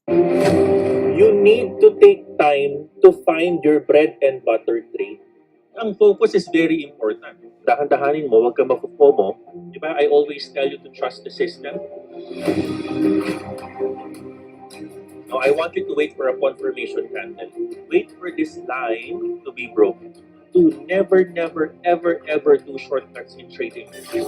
You need to take time to find your bread and butter trade. Ang focus is very important. Dahan-dahanin mo, huwag ka mafufomo. Di ba? I always tell you to trust the system. Now, I want you to wait for a confirmation candle. Wait for this line to be broken. To never, never, ever, ever do shortcuts in trading. Kaya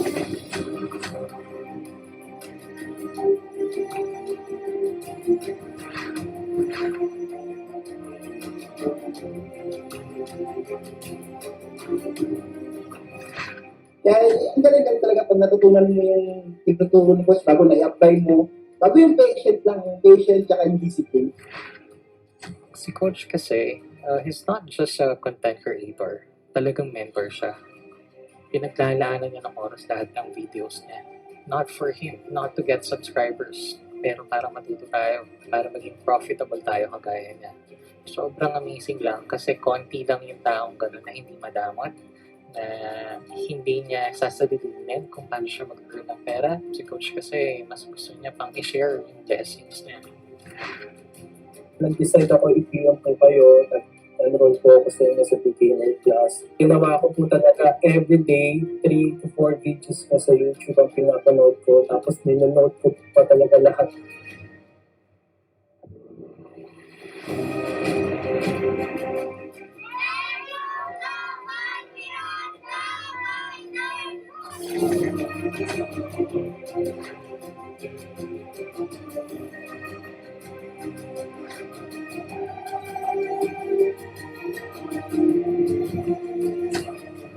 ang galing lang talaga pag natutunan mo yung tinuturo ni Coach bago na-i-apply mo. Bago yung patient lang, yung patient tsaka yung discipline. Si Coach kasi, he's not just a content creator. Talagang mentor siya. Pinaglalaanan niya ng oras lahat ng videos niya. Not for him, not to get subscribers, pero para matuto tayo, para maging profitable tayo kagaya niya. Sobrang amazing lang kasi konti lang yung taong gano'n na hindi madamot, na hindi niya sasalitunin kung paano siya mag-earn ng pera. Si Coach kasi mas gusto niya pang i-share yung blessings niya. Nag-decide ako i-PM po kayo, nag-enroll po ako sa inyo sa beginner class. Ginawa ko po talaga everyday, 3 to 4 videos po sa YouTube ang pinapanood ko. Tapos ninonote ko pa talaga lahat.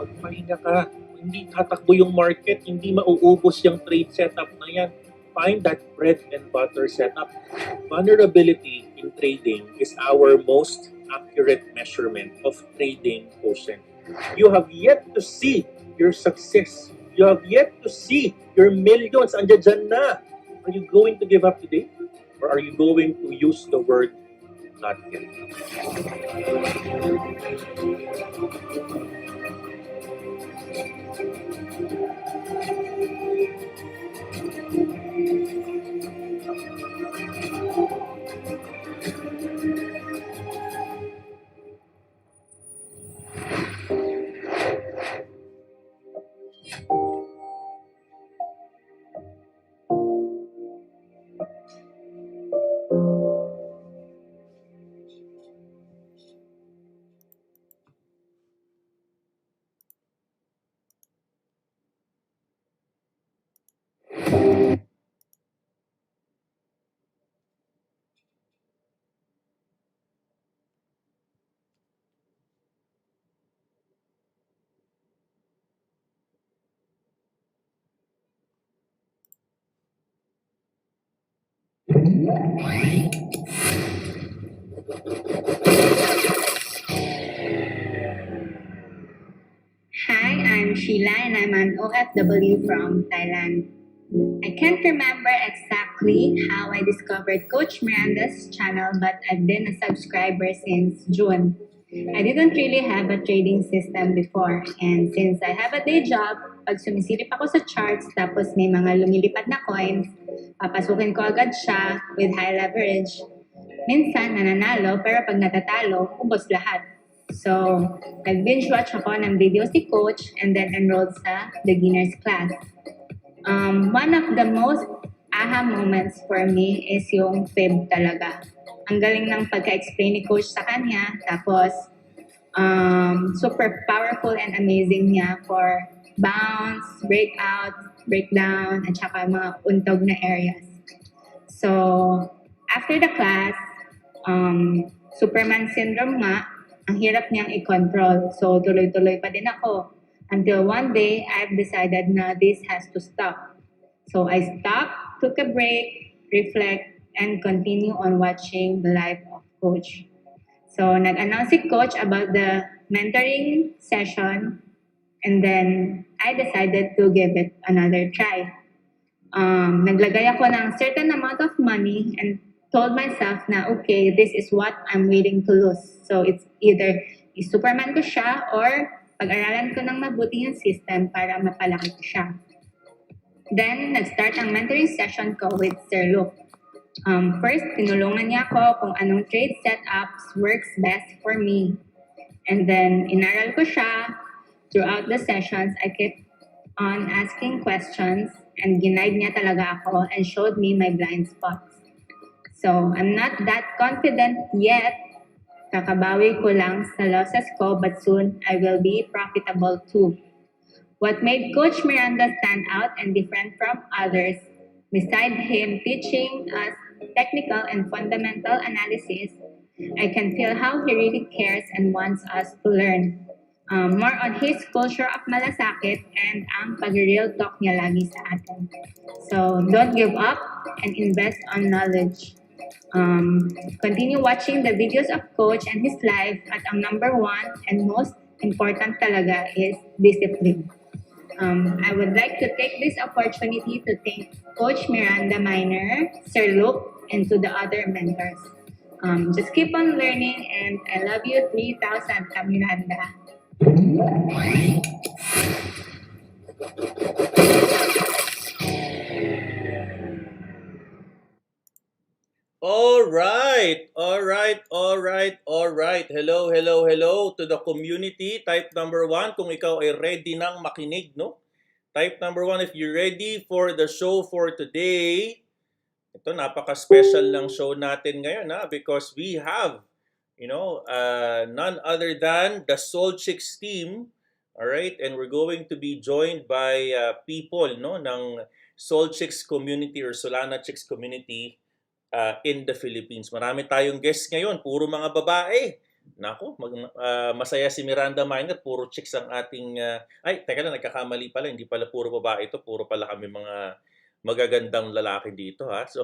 Magpahinga ka. Hindi tatakbo yung market, hindi mauubos yung trade setup na yan. Find that bread and butter setup. Vulnerability in trading is our most accurate measurement of trading quotient. You have yet to see your success. You have yet to see your millions. Andiyan dyan na. Are you going to give up today? Or are you going to use the word not yet? Hi, I'm Sheila and I'm an OFW from Thailand. I can't remember exactly how I discovered Coach Miranda's channel, but I've been a subscriber since June. I didn't really have a trading system before, and since I have a day job, pag sumisilip ako sa charts tapos may mga lumilipad na coins, papasukin ko agad siya with high leverage. Minsan nananalo, pero pag natatalo, ubos lahat. So, nag-binge watch ako ng videos ni Coach and then enrolled sa beginner's class. One of the most aha moments for me is yung fib talaga. Ang galing ng pagka-explain ni Coach sa kanya, tapos super powerful and amazing niya for bounce, breakout, breakdown, at saka mga untog na areas. So, after the class, Superman syndrome nga, ang hirap niyang i-control. So, tuloy-tuloy pa din ako. Until one day, I've decided na this has to stop. So, I stopped, took a break, reflect, and continue on watching the life of Coach. So, nag-announce si Coach about the mentoring session, and then I decided to give it another try. Naglagay ako ng certain amount of money and told myself na, okay, this is what I'm willing to lose. So, it's either i-superman ko siya or pag-aralan ko ng mabuti yung system para mapalaki ko siya. Then, nag-start ang mentoring session ko with Sir Luke. First, tinulungan niya ako kung anong trade setups works best for me. And then, inaral ko siya. Throughout the sessions, I kept on asking questions and ginaid niya talaga ako and showed me my blind spots. So, I'm not that confident yet. Kakabawi ko lang sa losses ko, but soon I will be profitable too. What made Coach Miranda stand out and different from others, beside him teaching us technical and fundamental analysis, I can feel how he really cares and wants us to learn. More on his culture of malasakit and ang pag-real talk niya lagi sa atin. So, don't give up and invest on knowledge. Continue watching the videos of Coach and his life at ang number one and most important talaga is discipline. I would like to take this opportunity to thank Coach Miranda Miner, Sir Luke, and to the other mentors. Just keep on learning, and I love you 3,000, Ka Miranda. All right. Hello to the community. Type number 1 kung ikaw ay ready nang makinig, no? Type number 1 if you're ready for the show for today. Ito, napaka-special ng show natin ngayon, ha? Because we have, none other than the Solchicks team. All right? And we're going to be joined by people, no, ng Solchicks community or Solana Chicks community in the Philippines. Marami tayong guests ngayon, puro mga babae. Nako, masaya si Miranda Miner, puro chicks ang ating... teka lang, nagkakamali pala, hindi pala puro babae ito, puro pala kami mga magagandang lalaki dito, ha? So,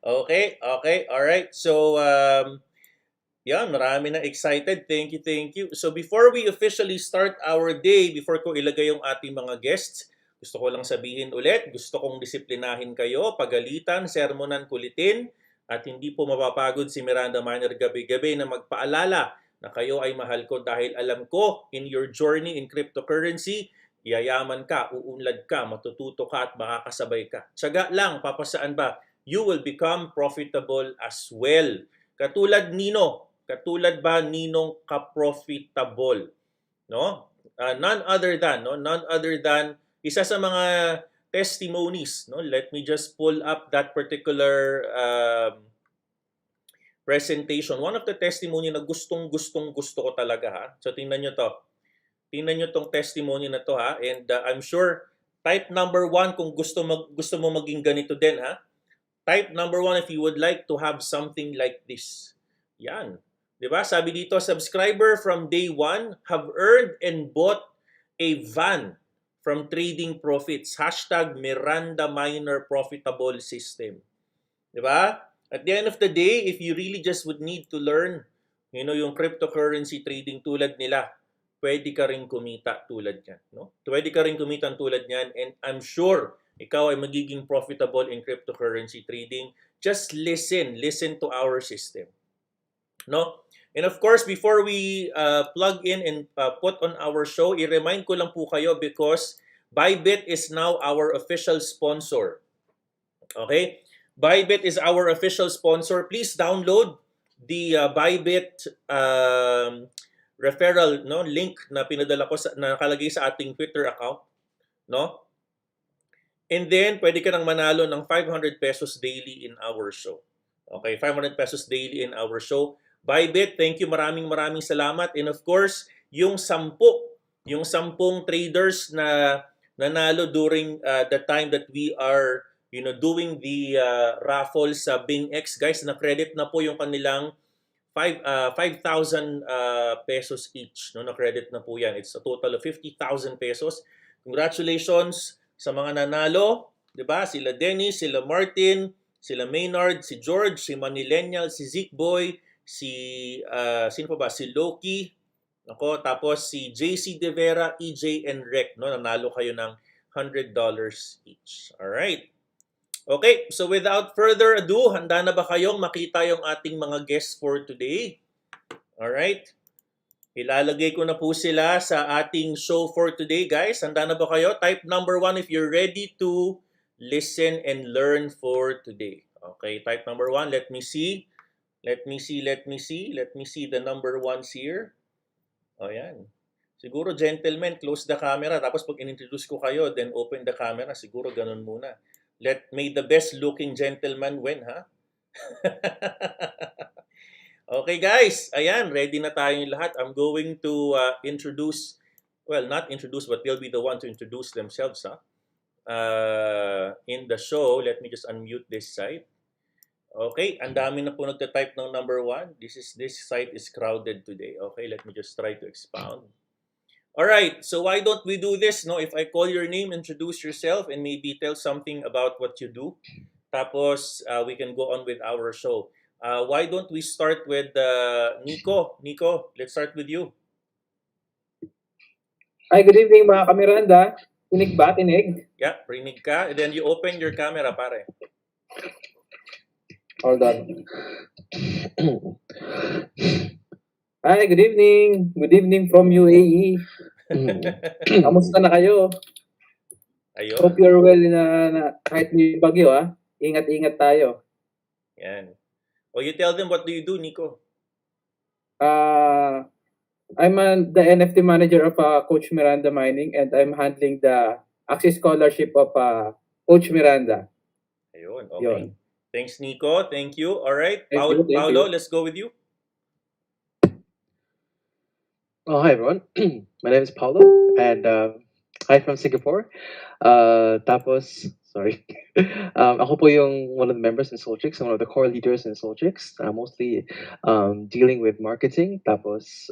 okay, alright. So, marami na excited. Thank you. So, before we officially start our day, before ko ilagay yung ating mga guests, gusto ko lang sabihin ulit, gusto kong disiplinahin kayo, pagalitan, sermonan, kulitin, at hindi po mapapagod si Miranda Miner gabi-gabi na magpaalala na kayo ay mahal ko dahil alam ko in your journey in cryptocurrency, yayaman ka, uunlad ka, matututo ka at makakasabay ka. Tiyaga lang, papasaan ba? You will become profitable as well. Katulad Ninong ka-profitable? No? None other than isa sa mga testimonies, no? Let me just pull up that particular presentation. One of the testimony na gusto ko talaga, ha. So tingnan niyo to. Tingnan niyo tong testimony na to, ha. And I'm sure type number 1 kung gusto mo maging ganito din, ha. Type number 1 if you would like to have something like this. Yan. 'Di ba? Sabi dito, subscriber from day 1 have earned and bought a van from trading profits. #Miranda Miner Profitable System. Diba? At the end of the day, if you really just would need to learn, yung cryptocurrency trading tulad nila, pwede ka rin kumita tulad yan. No? Pwede ka rin kumita tulad yan, and I'm sure ikaw ay magiging profitable in cryptocurrency trading. Just listen to our system. No? And of course, before we plug in and put on our show, i-remind ko lang po kayo because Bybit is now our official sponsor. Okay? Bybit is our official sponsor. Please download the Bybit referral, no, link na pinadala ko na nakalagay sa ating Twitter account, no? And then pwede ka nang manalo ng 500 pesos daily in our show. Okay, 500 pesos daily in our show. Bybit, thank you, maraming salamat. And of course, yung 10 traders na nanalo during the time that we are doing the raffle sa BingX, guys, na credit na po yung kanilang 5,000 pesos each, no, na credit na po yan. It's a total of 50,000 pesos. Congratulations sa mga nanalo, 'di ba? Sila Dennis, sila Martin, sila Maynard, si George, si Manilenial, si Zeke Boy, sino pa ba? Si Loki, ako, tapos si JC De Vera, EJ, and Rec, no? Nanalo kayo ng $100 each. Alright. Okay, so without further ado, handa na ba kayong makita yung ating mga guests for today? Alright. Ilalagay ko na po sila sa ating show for today, guys. Handa na ba kayo? Type number 1 if you're ready to listen and learn for today. Okay, type number 1. Let me see. Let me see the number 1s here. O yan. Siguro gentlemen, close the camera. Tapos pag in-introduce ko kayo, then open the camera. Siguro ganun muna. May the best looking gentleman win, ha? Okay guys, ayan, ready na tayong lahat. I'm going to introduce, well, not introduce, but they'll be the one to introduce themselves, ha? In the show. Let me just unmute this site. Okay, ang dami na po nagta-type ng number 1. This site is crowded today. Okay, let me just try to expound. All right, so why don't we do this, no? If I call your name, introduce yourself and maybe tell something about what you do. Tapos we can go on with our show. Why don't we start with Nico? Nico, let's start with you. Hi, good evening mga kamiranda. Tinig ba? Tinig? Yeah, rinig ka. And then you open your camera, pare. Hold on. Hi, good evening. Good evening from UAE. Kamusta na kayo? Ayun. Hope you're well na kahit may bagyo, ha? Ingat-ingat tayo. Yan. O you tell them what do you do, Nico? I'm the NFT manager of Coach Miranda Mining and I'm handling the Access Scholarship of Coach Miranda. Ayun, okay. Yun. Thanks, Nico. Thank you. All right. Thank you, thank Paolo, you. let's go with you. Oh, hi everyone. My name is Paulo, and hi from Singapore. Tapos, sorry. Ako po yung one of the members in Solchicks, one of the core leaders in Solchicks. Mostly dealing with marketing, tapos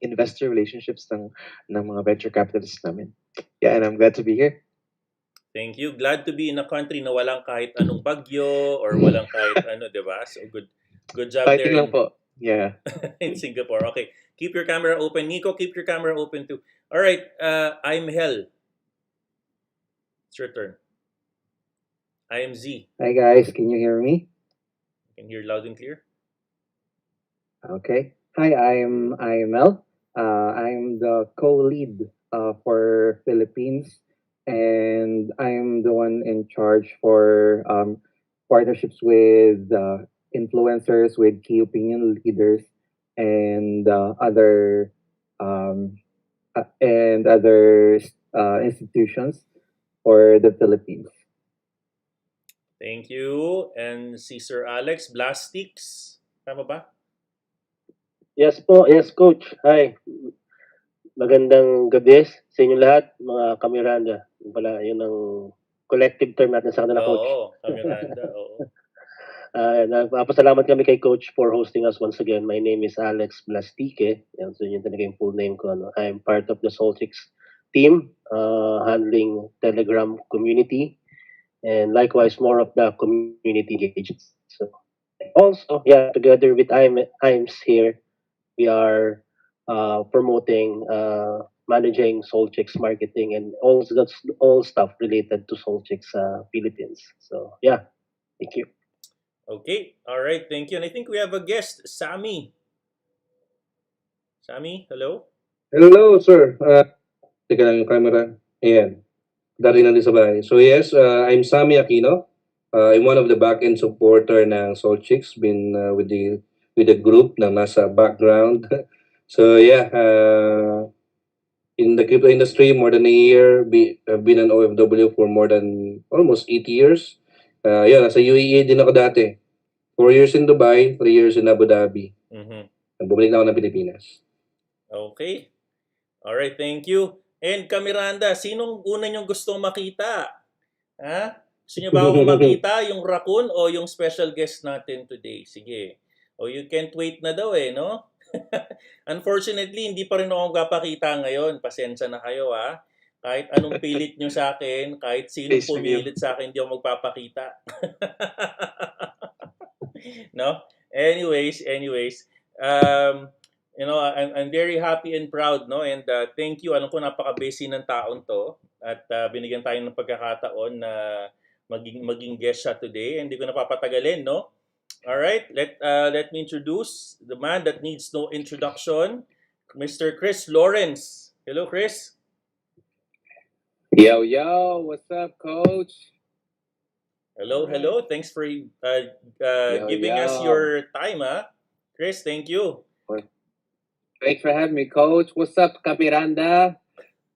investor relationships ng mga venture capitalists namin. Yeah, and I'm glad to be here. Thank you. Glad to be in a country na walang kahit anong bagyo or walang kahit ano, di ba? So good job Fighting there lang po. Yeah. in Singapore. Okay. Keep your camera open. Nico, keep your camera open too. All right. I'm Hel. It's your turn. I am Z. Hi guys, can you hear me? You can hear loud and clear. Okay. Hi, I'm Mel. I'm the co-lead for Philippines, and I'm the one in charge for partnerships with influencers, with key opinion leaders, and other institutions for the Philippines. Thank you. And si Sir Alex, Blastix. Tama ba? Yes po, yes coach. Hi. Magandang gabi sa inyo lahat, mga kamiranda. Yung pala, yun ang collective term natin sa kanila, coach. Oo, Kamiranda. Oo. Nagpapasalamat kami kay coach for hosting us once again. My name is Alex Blastique. Yan, so yun talaga yung full name ko. Ano. I'm part of the Solchicks team, handling Telegram community, and likewise more of the community engagements. So also, yeah, together with IMS here, we are promoting, managing Solchicks marketing and all stuff related to Solchicks Philippines. So yeah, thank you. Okay. All right. Thank you. And I think we have a guest, Sammy. Sammy, hello? Hello, sir. Teka lang yung camera. Ayan. Dari na din sa bahay. So yes, I'm Sammy Aquino. I'm one of the back-end supporter ng Solchicks. Been with the group na nasa background. So yeah, in the crypto industry, more than a year. I've been an OFW for more than almost 8 years. Yeah, nasa UAE din ako dati. 4 years in Dubai, 3 years in Abu Dhabi. Bumalik na ako ng Pilipinas. Okay. All right, thank you. And Kamiranda, sinong una niyong gusto makita? Ha? Gusto niyo ba akong makita, yung raccoon o yung special guest natin today? Sige. O you can't wait na daw no? Unfortunately, hindi pa rin ako magpapakita ngayon. Pasensya na kayo ha. Kahit anong pilit nyo sa akin, kahit sino pumilit sa akin, hindi ako magpapakita. No? Anyways, you know, I'm very happy and proud, no? And thank you. Alam ko napaka-busy ng taon to at binigyan tayo ng pagkakataon na maging guest siya today. Hindi ko napapatagalin, no? All right, let me introduce the man that needs no introduction, Mr. Kris Lawrence. Hello, Kris. Yo, what's up, coach? Hello, hello. Thanks for Yo, giving us yo. your time, Kris. Thank you. Thanks for having me, Coach. What's up, Miranda?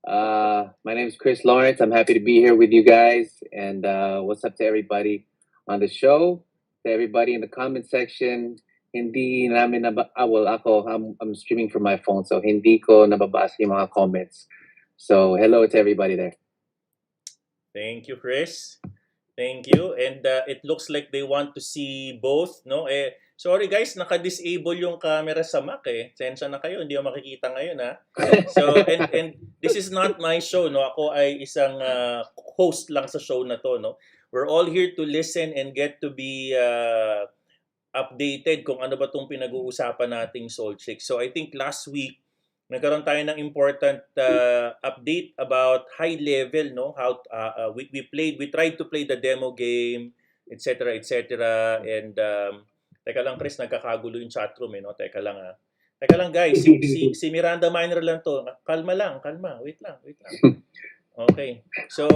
My name is Chris Lawrence. I'm happy to be here with you guys. And what's up to everybody on the show? To everybody in the comment section. Hindi namin well, I'm streaming from my phone, so hindi ko nababasa yung mga comments. So, hello to everybody there. Thank you, Chris. Thank you. And it looks like they want to see both, no? Sorry guys, naka-disable yung camera sa Mac Sensya na kayo, hindi ko makikita ngayon So, and this is not my show, no? Ako ay isang host lang sa show na to, no? We're all here to listen and get to be updated kung ano ba itong pinag-uusapan nating Solchicks. So I think last week, nagkaroon tayo ng important update about high level, no? How we tried to play the demo game, etc., etc. And teka lang, Chris, nagkakagulo yung chatroom, no? Teka lang, guys. Si Miranda Minor lang to. Kalma. Wait lang. Okay. So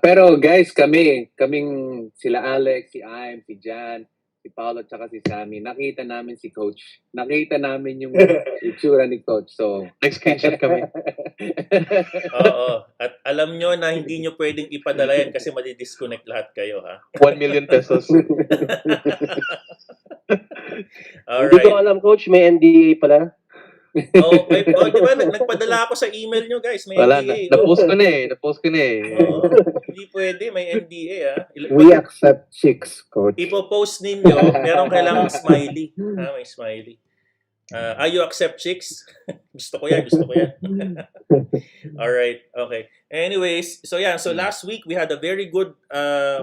pero guys, kaming sila Alex, si Aim, si Jan, si Paolo, tsaka si Sammy, nakita namin si Coach. Nakita namin yung itsura ni Coach. So, nag-screenshot kami. Oo. At alam nyo na hindi nyo pwedeng ipadala yan kasi madi-disconnect lahat kayo, 1 million pesos. Hindi ko alam, Coach, may NDA pala. Di ba nagpadala ako sa email nyo, guys, may Wala NDA. na-post ko na Hindi pwede, may NDA We accept chicks, Coach. Ipo-post ninyo, merong kailangang smiley. May smiley. You accept chicks? gusto ko yan. Alright, okay. Anyways, so last week we had a very good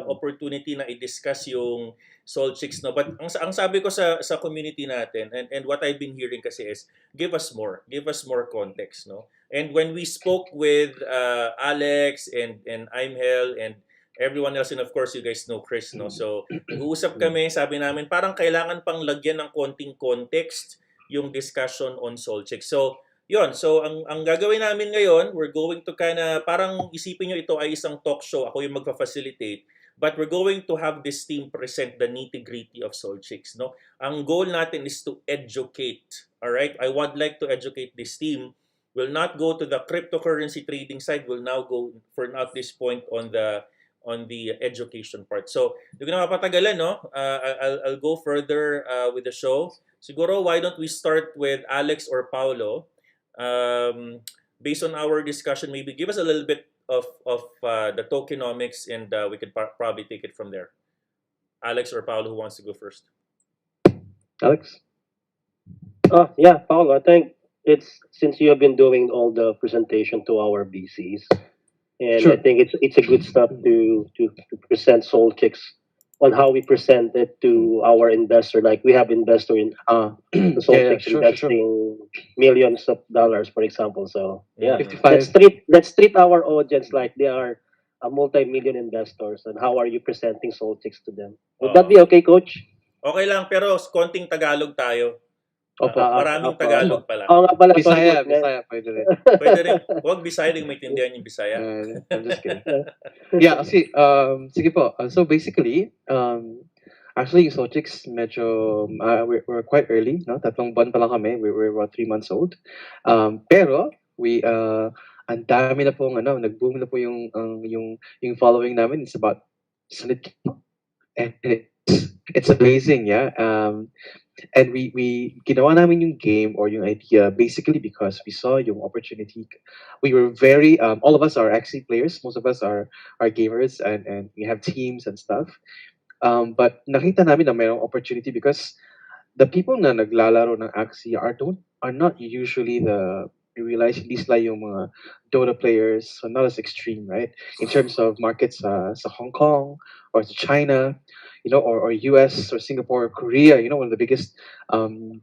opportunity na i-discuss yung Solchicks, no? But ang sabi ko sa community natin, and what I've been hearing kasi is, give us more context, no? And when we spoke with Alex and Imhel and everyone else, and of course you guys know Kris, no? So nag-uusap kami, sabi namin parang kailangan pang lagyan ng konting context yung discussion on Solchicks. So yun, so ang gagawin namin ngayon, we're going to parang isipin nyo ito ay isang talk show, ako yung magfa-facilitate, but we're going to have this team present the nitty-gritty of Solchicks, no? Ang goal natin is to educate, all right? I would like to educate this team. We'll not go to the cryptocurrency trading side. We'll now go for at this point on the education part. So, hindi ko na mapatagalan, no? I'll go further with the show. Siguro, why don't we start with Alex or Paulo? Based on our discussion, maybe give us a little bit of the tokenomics, and we could probably take it from there. Alex or Paulo, who wants to go first? Alex? Yeah, Paolo, I think it's since you have been doing all the presentation to our BCs, and Sure. I think it's a good stuff to present Solchicks on how we present it to our investor. Like we have investor in the Solchicks investing millions of dollars, for example. So yeah, 55. let's treat our audience like they are a multi-million investors. And how are you presenting Solchicks to them? Would that be okay, Coach? Okay lang, pero konting Tagalog tayo. Opo. Maraming Tagalog pala. Oo nga pala, sorry, Bisaya, Coach. Bisaya, pwede rin. Pwede rin. Huwag Bisaya, din maintindihan yung Bisaya. I'm just kidding. Yeah, kasi, sige po. So basically, actually, yung Solchicks, medyo, we're quite early, no? 3 buwan pa lang kami. We're about 3 months old. Pero, ang dami na pong, nag-boom na po yung following namin. It's about, and it's amazing, yeah. And we ginawa namin yung game or yung idea basically because we saw yung opportunity. We were very all of us are actually players. Most of us are gamers, and we have teams and stuff. But nakita namin na mayroong opportunity because the people na naglalaro ng Axie are not usually we realize hindi sila yung mga Dota players, so not as extreme, right? In terms of markets sa Hong Kong or sa China, or US or Singapore or Korea, one of the biggest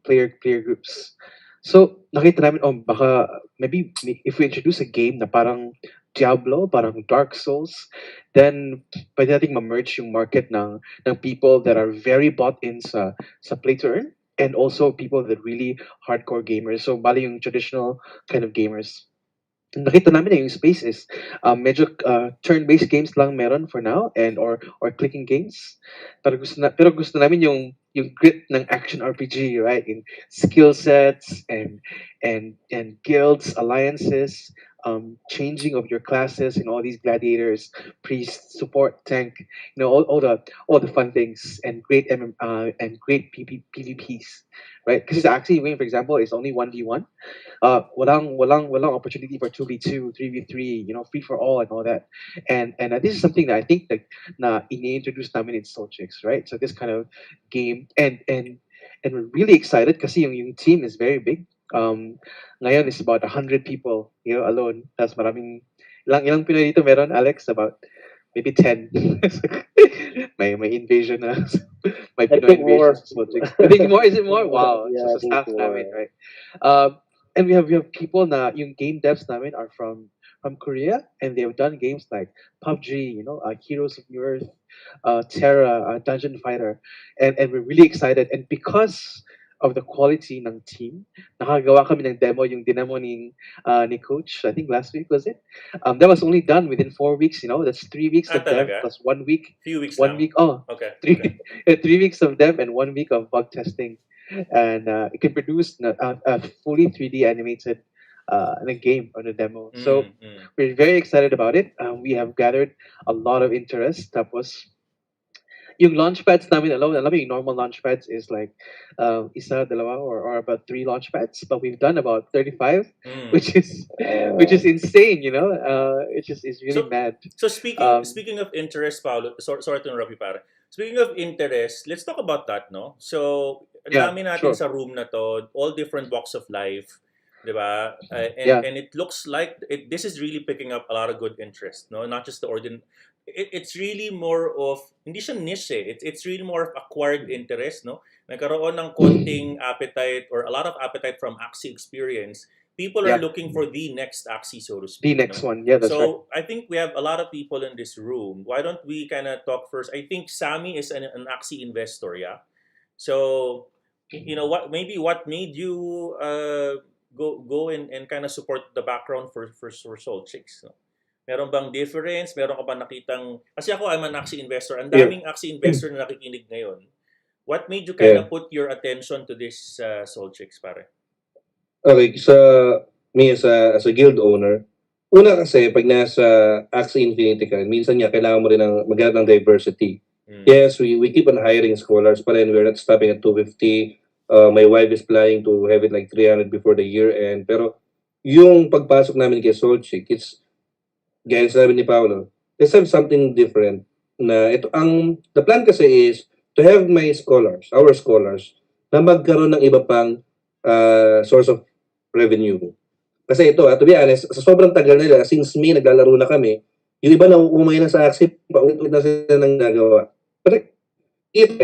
player groups. So nakita namin, baka maybe if we introduce a game na parang Diablo, parang Dark Souls, then pwede nating ma-merge yung market ng people that are very bought in sa play to earn, and also people that really hardcore gamers. So bali yung traditional kind of gamers. nakita namin na yung space is medyo turn-based games lang meron for now and or clicking games. Pero gusto namin yung grit ng action RPG, right? In skill sets and guilds, alliances, changing of your classes and all these gladiators, priest, support, tank, all the fun things and and great PvPs, right? Because actually, for example, it's only 1v1. Walang opportunity for 2v2, 3v3, free for all and all that. And this is something that I think that na ini-introduce namin in Solchicks, right? So this kind of game and we're really excited kasi yung team is very big. Ngayon is about 100 people, alone. Tapos maraming ilang Pinoy dito meron, Alex? About maybe 10. may invasion na. May I Pinoy think more. invasion sa Solchicks. I think more, is it more? Wow. Yeah, So I sa think staff more. namin, right? And we have people na yung game devs namin are from Korea and they have done games like PUBG, Heroes of New Earth, Terra, Dungeon Fighter, and we're really excited. And because of the quality ng team, nakagawa kami ng demo, yung dinemo ni Coach, I think last week was it? That was only done within 4 weeks, that's 3 weeks of dev talaga? plus 1 week. Few weeks 1 lang. week, Okay. 3 weeks of dev and 1 week of bug testing. And it can produce a fully 3D animated game on a demo. So we're very excited about it. We have gathered a lot of interest. Tapos, yung launchpads namin alone, alam mo yung normal launchpads is like isa, dalawa, or about 3 launchpads. But we've done about 35, which is insane, it's really mad. So speaking of interest, Paolo, sorry to interrupt you, pare. Speaking of interest, let's talk about that, no? So, ang dami natin sa room na to, all different walks of life, di ba? And it looks like this is really picking up a lot of good interest, no? Not just the ordinary. It's really more of, hindi siya niche eh. It's really more of acquired interest, no? Nagkaroon ng konting appetite or a lot of appetite from Axie experience. People are looking for the next Axie, so to speak. The next one, that's right. So I think we have a lot of people in this room. Why don't we kind of talk first? I think Sammy is an Axie investor, yeah? So, what made you go and kind of support the background for Solchicks? No? Meron bang difference? Meron ka ba nakitang... Kasi ako, I'm an Axie investor. Ang daming Axie investor na nakikinig ngayon. What made you kind of put your attention to this Solchicks, pare? Okay, me as a guild owner, una kasi pag nasa Axie Infinity ka, minsan niya kailangan mo rin maghanap ng diversity. Yes, we keep on hiring scholars, but then we're not stopping at 250. My wife is planning to have it like 300 before the year end. Pero yung pagpasok namin kay Solchick, it's, gaya sabi ni Paolo, let's have something different. The plan kasi is to have our scholars, na magkaroon ng iba pang source of revenue. Kasi ito, to be honest, sa sobrang tagal nila, since May naglalaro na kami, yung iba na umay na sa Axie, paulit-ulit na sila nang nagawa. Pero,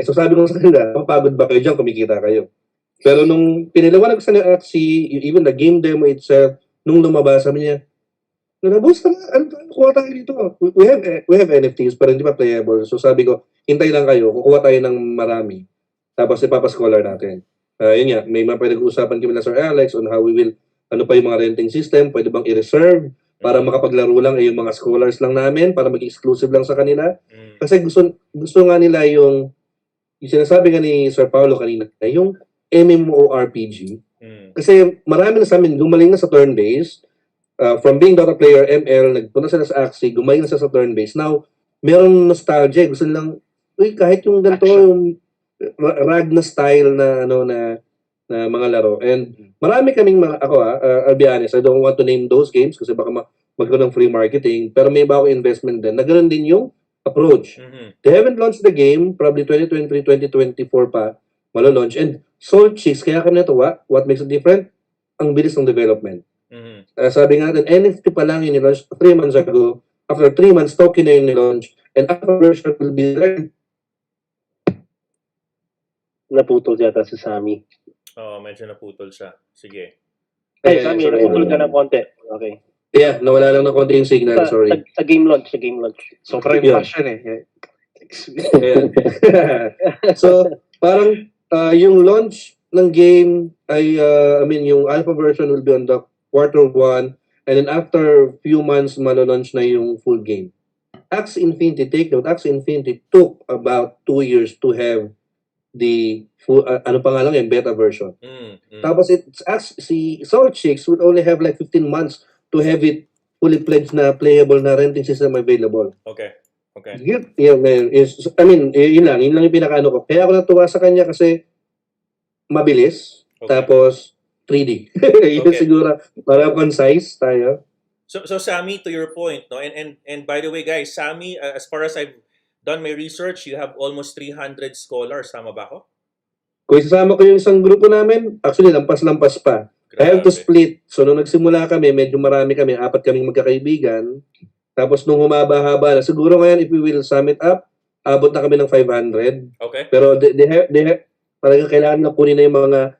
so sabi ko sa kanila, mapagod ba kayo dyan, kumikita kayo. Pero nung piniliwanag sa ng Axie, even the game demo itself, nung lumabas, sabi niya, boss, kuha tayo dito. We have NFTs, pero hindi pa playable. So sabi ko, hintay lang kayo, kukuha tayo ng marami. Tapos ipapascholar natin. Yun nga, may mga pwede-usapan kami na Sir Alex on how we will, ano pa yung mga renting system, pwede bang i-reserve para makapaglaro lang yung mga scholars lang namin, para maging exclusive lang sa kanila. Kasi gusto nga nila yung sinasabi nga ni Sir Paolo kanina, yung MMORPG. Kasi marami na sa amin gumaling na sa turn-based, from being Dota player, ML, nagpunta sila sa Axie, gumaling na sila sa turn-based. Now, meron nostalgia, gusto nilang, kahit yung ganito, yung rag na style na mga laro. And marami kaming I'll be honest, I don't want to name those games kasi baka magkaroon ng free marketing, pero may iba ako investment din. Nagkaroon din yung approach. They haven't launched the game, probably 2023, 2024 pa malo-launch. And Solchicks, kaya kami natuwa, what makes it different? Ang bilis ng development. Sabi nga natin, NFT pa lang yung nilaunch 3 months ago. After 3 months, token na yung nilaunch. And after version will be there. Naputol yata si Sammy. Oo, medyo naputol siya. Sige. Hey, Sammy, naputol ka ng konti. Okay. Yeah, nawala lang ng konti yung signal, sorry. Sa game launch. Sobrang passion eh. So, parang yung launch ng game ay, yung alpha version will be on the Q1. And then after few months, malalaunch na yung full game. Axie Infinity, take note, Axie Infinity took about 2 years to have the full, ano pa nga lang yung beta version. Tapos si Solchicks would only have like 15 months to have it fully pledged na playable na renting system available. Okay. Okay. Yeah, man. Yun lang yung pinakaano ko. Kaya ako natuwa sa kanya kasi mabilis, tapos 3D. Yun Okay. siguro, para concise tayo. So Sammy, to your point, no, and by the way, guys, Sammy, as far as I've done my research, you have almost 300 scholars, tama ba ako? Kung isasama ko yung isang grupo namin, actually, lampas-lampas pa. I have to split. So, nung nagsimula kami, medyo marami kami, 4 kaming magkakaibigan. Tapos, nung humaba-haba na, siguro ngayon, if we will sum it up, abot na kami ng 500. Okay. Pero, talagang kailangan na kunin na yung mga,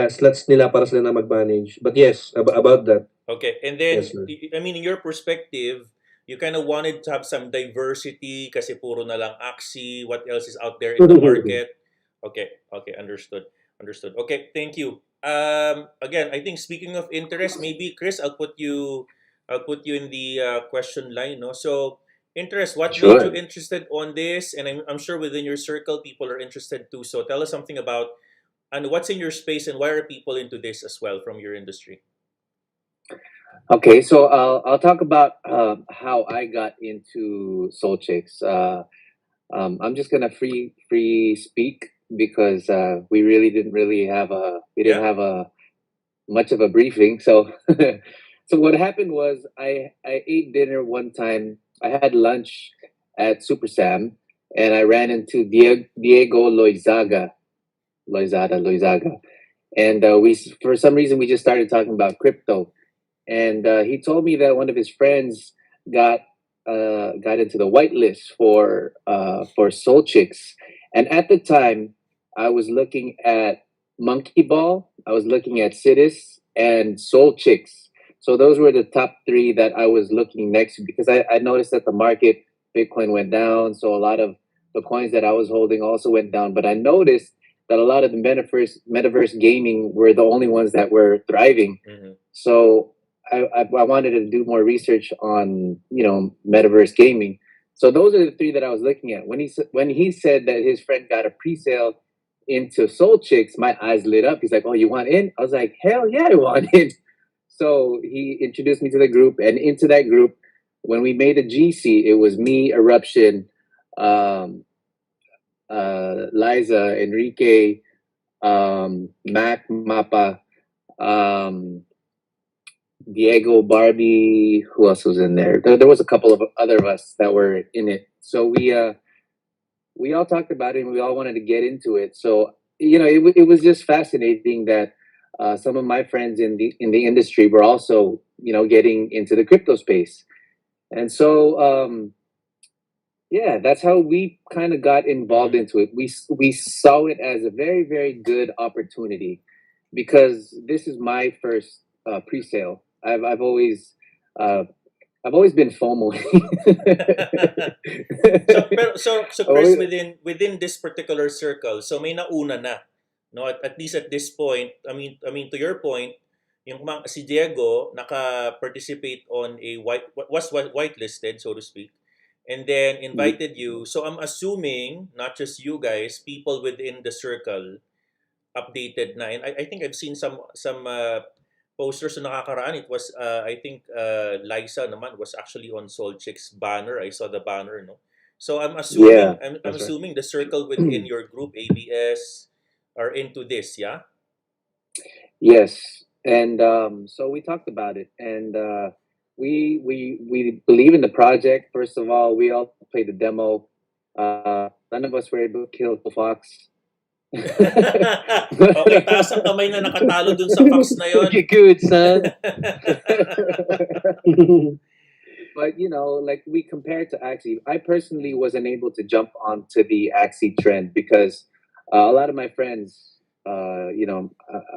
slots nila para sila na mag-manage. But yes, about that. Okay. And then, Yes, sir. I mean, in your perspective, you kind of wanted to have some diversity kasi puro na lang Axie, what else is out there in the market? Okay. Okay. Understood. Okay. Thank you. Again, I think speaking of interest, maybe Kris, I'll put you in the question line. No, so interest. What Sure. made you interested on this? And I'm sure within your circle, people are interested too. So tell us something about and what's in your space and why are people into this as well from your industry? Okay, so I'll talk about how I got into Solchicks. I'm just gonna free speak because we really didn't have a much of a briefing. So so what happened was I ate dinner one time. I had lunch at Super Sam, and I ran into Diego Loizaga, and we for some reason we just started talking about crypto. And he told me that one of his friends got into the whitelist for Solchicks, and at the time I was looking at Monkey Ball, I was looking at Citus and Solchicks. So those were the top 3 that I was looking next to because I noticed that the market Bitcoin went down, so a lot of the coins that I was holding also went down. But I noticed that a lot of the metaverse gaming were the only ones that were thriving. Mm-hmm. So I wanted to do more research on metaverse gaming. So those are the 3 that I was looking at. When he said that his friend got a pre-sale into Solchicks, my eyes lit up. He's like, "Oh, you want in?" I was like, "Hell yeah, I want in." So he introduced me to the group, and into that group, when we made a GC, it was me, Eruption, Liza, Enrique, Mac, Mapa, Diego, Barbie. Who else was in there? There was a couple of other of us that were in it. So we all talked about it, and we all wanted to get into it. So it was just fascinating that some of my friends in the industry were also getting into the crypto space, and so yeah, that's how we kind of got involved into it. We saw it as a very, very good opportunity because this is my first pre-sale. I've always been FOMO. so Kris, within this particular circle, so may nauna na, no? At least at this point, I mean to your point, si Diego naka-participate on was whitelisted, so to speak, and then invited you. So I'm assuming not just you guys, people within the circle updated na. And I think I've seen some posters na nakakaraan. It was I think Liza naman was actually on Solchicks banner. I saw the banner, no. So I'm assuming Yeah, I'm that's right. assuming the circle within your group ABS are into this, yeah? Yes, and so we talked about it, and we believe in the project. First of all, we all played the demo. None of us were able to kill the fox. Okay, taas ang kamay na nakatalo dun sa fox na yon. Pretty good, son. But like we compared to Axie, I personally wasn't able to jump onto the Axie trend because a lot of my friends, a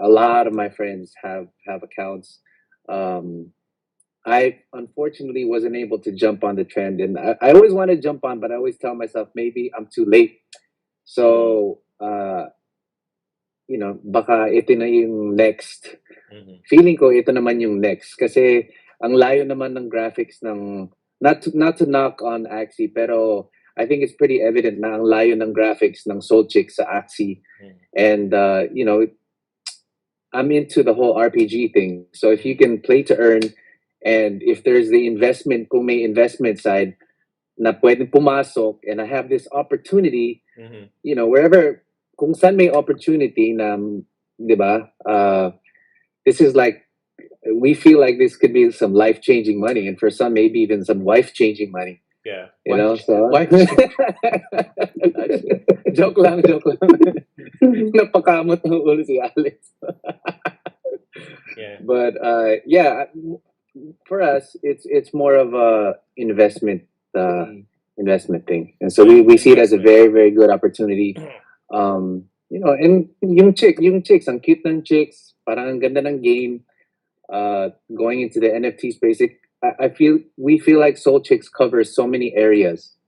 lot of my friends have accounts. I unfortunately wasn't able to jump on the trend, and I always want to jump on, but I always tell myself maybe I'm too late. So baka ito na yung next. Mhm. Feeling ko ito naman yung next kasi ang layo naman ng graphics ng not to knock on Axie, pero I think it's pretty evident na ang layo ng graphics ng Solchicks sa Axie. And you know, I'm into the whole RPG thing. So if you can play to earn, and if there's the investment, kung may investment side na pwedeng pumasok, and I have this opportunity, you know, wherever, kung saan may opportunity na, di ba, this is like, we feel like this could be some life-changing money, and for some, maybe even some wife-changing money. Yeah. You know, so... joke lang. Napakamot ng ulo si Alex. Yeah. But yeah, for us, it's more of a investment thing, and so we see it as a very, very good opportunity. You know, and yung chicks, ang cute ng chicks, parang ang ganda ng game. Going into the NFT space, we feel like Solchicks covers so many areas.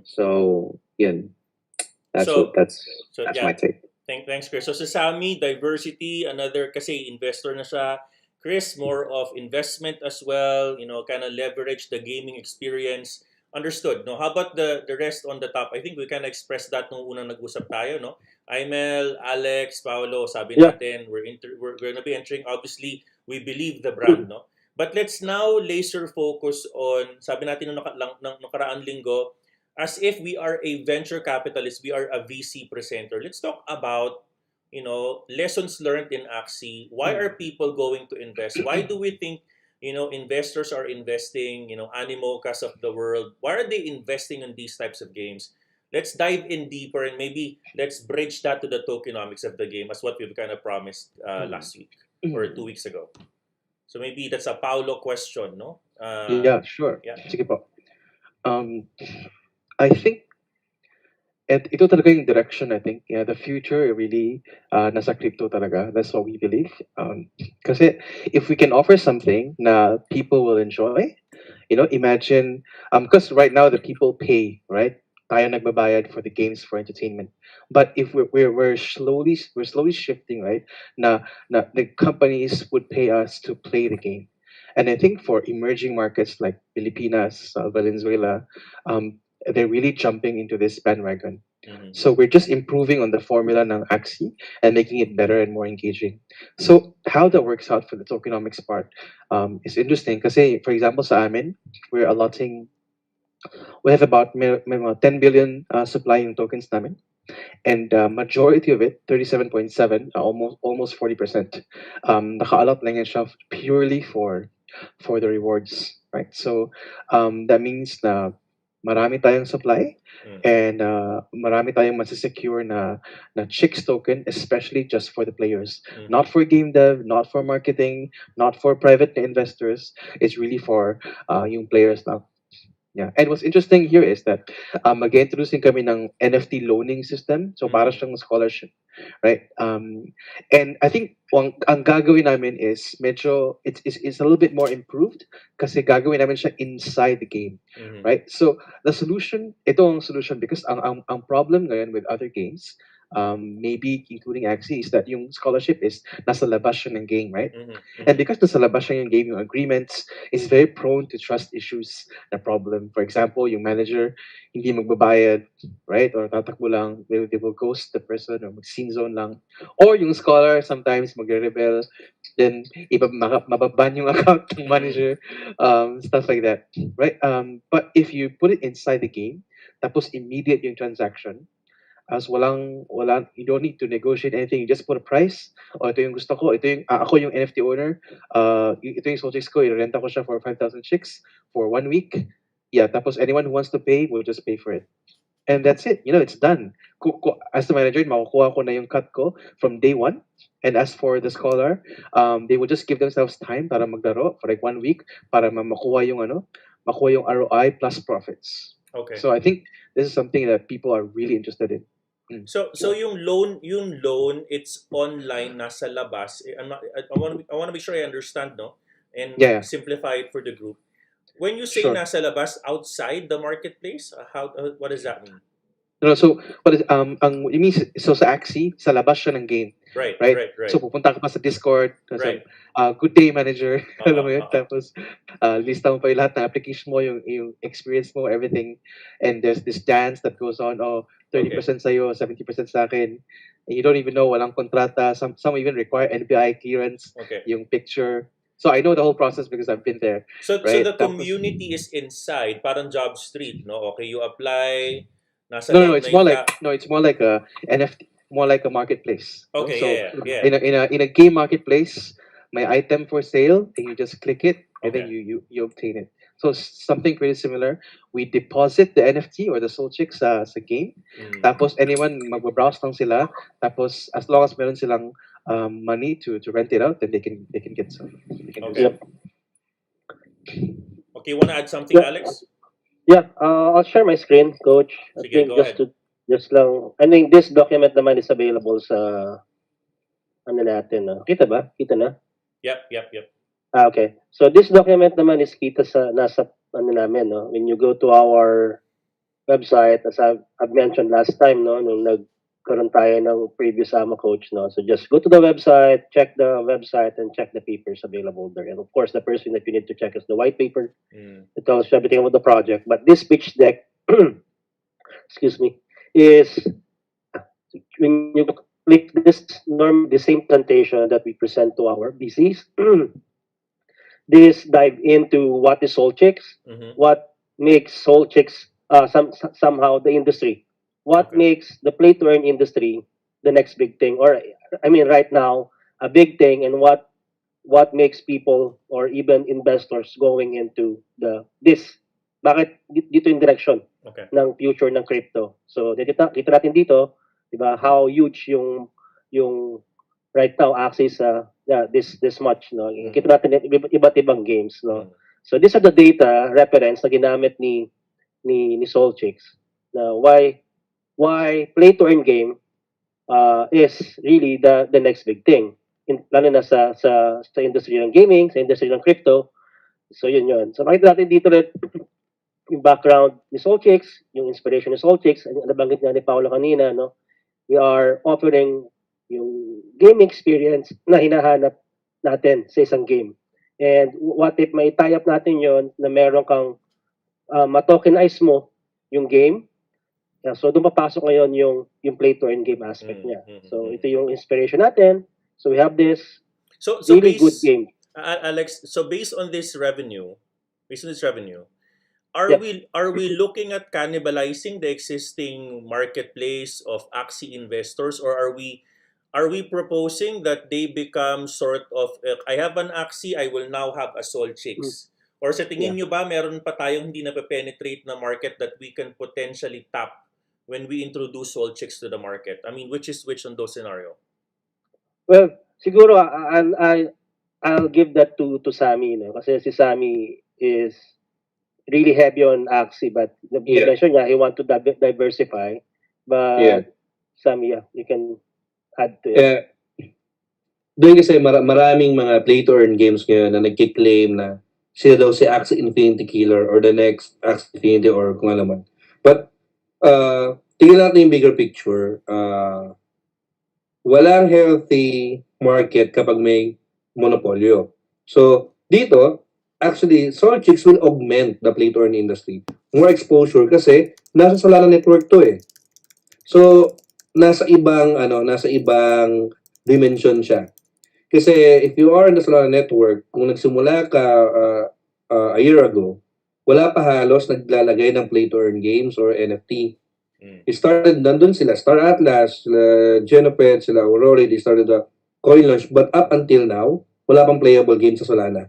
So yeah, that's yeah. my take. Thanks, Kris. So sa Sammy, diversity, another kasi investor na siya. Kris, more of investment as well, you know, kind of leverage the gaming experience. Understood, no? How about the rest on the top? I think we can express that nung unang nag-usap tayo, no? Imel, Alex, Paolo, sabi natin, we're going to be entering, obviously, we believe the brand, no? But let's now laser focus on, sabi natin nung nakaraang linggo, as if we are a venture capitalist, we are a VC presenter. Let's talk about, you know, lessons learned in Axie. Why are people going to invest? Why do we think, you know, investors are investing, you know, Animokas of the world? Why are they investing in these types of games? Let's dive in deeper and maybe let's bridge that to the tokenomics of the game as what we've kind of promised last week or 2 weeks ago. So maybe that's a Paolo question, no? Yeah, sure. Yeah. Sige po. I think ito talaga yung direction, I think. Yeah, the future really nasa crypto talaga. That's what we believe. Kasi if we can offer something na people will enjoy, you know, imagine, because right now the people pay, right? Tayo nagbabayad for the games for entertainment. But if we're slowly shifting, right? Na the companies would pay us to play the game. And I think for emerging markets like Pilipinas, Valenzuela, they're really jumping into this bandwagon. So we're just improving on the formula ng Axie and making it better and more engaging. So how that works out for the tokenomics part is interesting kasi, for example, sa amin, we have about 10 billion supply yung tokens namin. And majority of it, 37.7, almost 40%, naka-allot lang yan siya purely for the rewards, right? So that means na marami tayong supply and marami tayong masisecure na Chicks token, especially just for the players. Not for game dev, not for marketing, not for private investors. It's really for yung players lang. Yeah. And what's interesting here is that mag-introducing kami ng NFT loaning system. So para siyang scholarship, right? And I think ang gagawin namin is medyo it's a little bit more improved kasi gagawin namin siya inside the game, right? So the solution, ito ang solution because ang problem ngayon with other games, maybe including Axie, is that yung scholarship is nasa labas siya ng game, right? And because nasa labas siya yung game, yung agreements is very prone to trust issues na problem. For example, yung manager hindi magbabayad, right? Or tatakbo lang, they will ghost the person or mag-scene zone lang. Or yung scholar sometimes magre-rebel, then mababan yung account ng manager, stuff like that, right? But if you put it inside the game, tapos immediate yung transaction, as walang you don't need to negotiate anything, you just put a price. O ito yung gusto ko, ito yung ako yung NFT owner, ito yung Solchicks ko, i-renta ko siya for 5,000 chicks for 1 week. Yeah, tapos anyone who wants to pay will just pay for it. And that's it. You know, it's done. As the manager, makukuha ko na yung cut ko from day one. And as for the scholar, they will just give themselves time para maglaro for like 1 week para makuha yung ROI plus profits. Okay. So I think this is something that people are really interested in. So yung loan, it's online, nasa labas. I want to make sure I understand, no, and simplify it for the group. When you say nasa labas, outside the marketplace, what does that mean? No, so what is you mean so sa Axie, sa labas siya ng game, Right, right? right, right. So pupunta ka pa sa Discord, Right. good day manager, alam mo yun, Uh-uh. tapos lista mo pa yung lahat ng application mo, yung experience mo, everything, and there's this dance that goes on, 30% sa'yo, 70% sa akin, and you don't even know, walang kontrata, some even require NBI clearance, Okay. yung picture. So I know the whole process because I've been there. So Right, the tapos- community is inside, parang job street, no? Okay, you apply, nasa No, loob it's na more yung like it's more like a NFT, more like a marketplace. no? Okay, So yeah. in a game marketplace, my item for sale, and you just click it, and then Okay. you obtain it. So something pretty similar. We deposit the NFT or the Solchicks sa game. Mm. Tapos anyone magbabrowse lang sila. Tapos as long as meron silang money to rent it out, then they can get some. They can do Okay. some. Okay, wanna add something, Yeah. Alex? Yeah, I'll share my screen, Coach. I Sige, think go ahead. just lang, I think this document naman is available sa, ano natin, kita ba? Kita na? Yep. Okay. So this document naman is kita sa, nasa, ano namin, no? When you go to our website, as I've mentioned last time, no? Nung nagkaroon tayo ng previous AMA coach, no? So just go to the website, check the website, and check the papers available there. And of course, the first thing that you need to check is the white paper. Mm. It tells you everything about the project. But this pitch deck, excuse me, is when you click this the same presentation that we present to our BCs, this dive into what is Solchicks, Mhm. what makes Solchicks somehow the industry, what Okay. makes the play to earn industry the next big thing, or I mean right now a big thing, and what makes people or even investors going into this. Bakit dito yung direction Okay. ng future ng crypto? So kita natin dito, 'di ba, how huge yung right now access this much, no. Kita natin yung iba't ibang games, no. Mm. So these are the data reference na ginamit ni Solchicks na why play to earn game is really the next big thing, lalo na sa industry ng gaming, sa industry ng crypto. So yun. So makita natin dito rin yung background ni Solchicks, yung inspiration ni Solchicks, nabanggit nga ni Paolo kanina, no? We are offering yung gaming experience na hinahanap natin sa isang game. And what if may tie-up natin yon na meron kang matokenize mo yung game. Yeah, so doon papasok ngayon yung play to earn game aspect niya. So ito yung inspiration natin. So we have this So really good game. Alex, so based on this revenue, are Yep. we looking at cannibalizing the existing marketplace of Axie investors, or are we proposing that they become sort of I have an Axie, I will now have a Solchicks? Or sa tingin nyo ba meron pa tayong hindi na-penetrate na market that we can potentially tap when we introduce Solchicks to the market? I mean, which is which on those scenario? Well, siguro I'll give that to Sammy, no? Kasi si Sammy is really heavy on Axie, but Yeah. mention niya he want to diversify. But Yeah. Sammy, you can add to it. Kaya, doon kasi maraming mga play-to-earn games ngayon na nagkiklaim na sila daw si Axie Infinity Killer or the next Axie Infinity or kung ano man. But, tingnan natin yung bigger picture. Walang healthy market kapag may monopolyo. So, dito, actually, Solchicks will augment the play-to-earn industry. More exposure kasi nasa Solana network to eh. So, nasa ibang dimension siya. Kasi if you are in the Solana network, kung nagsimula ka a year ago, wala pa halos naglalagay ng play-to-earn games or NFT. It started, nandun sila, Star Atlas, sila Genopet, sila Aurora, they started the coin launch, but up until now, wala pang playable game sa Solana.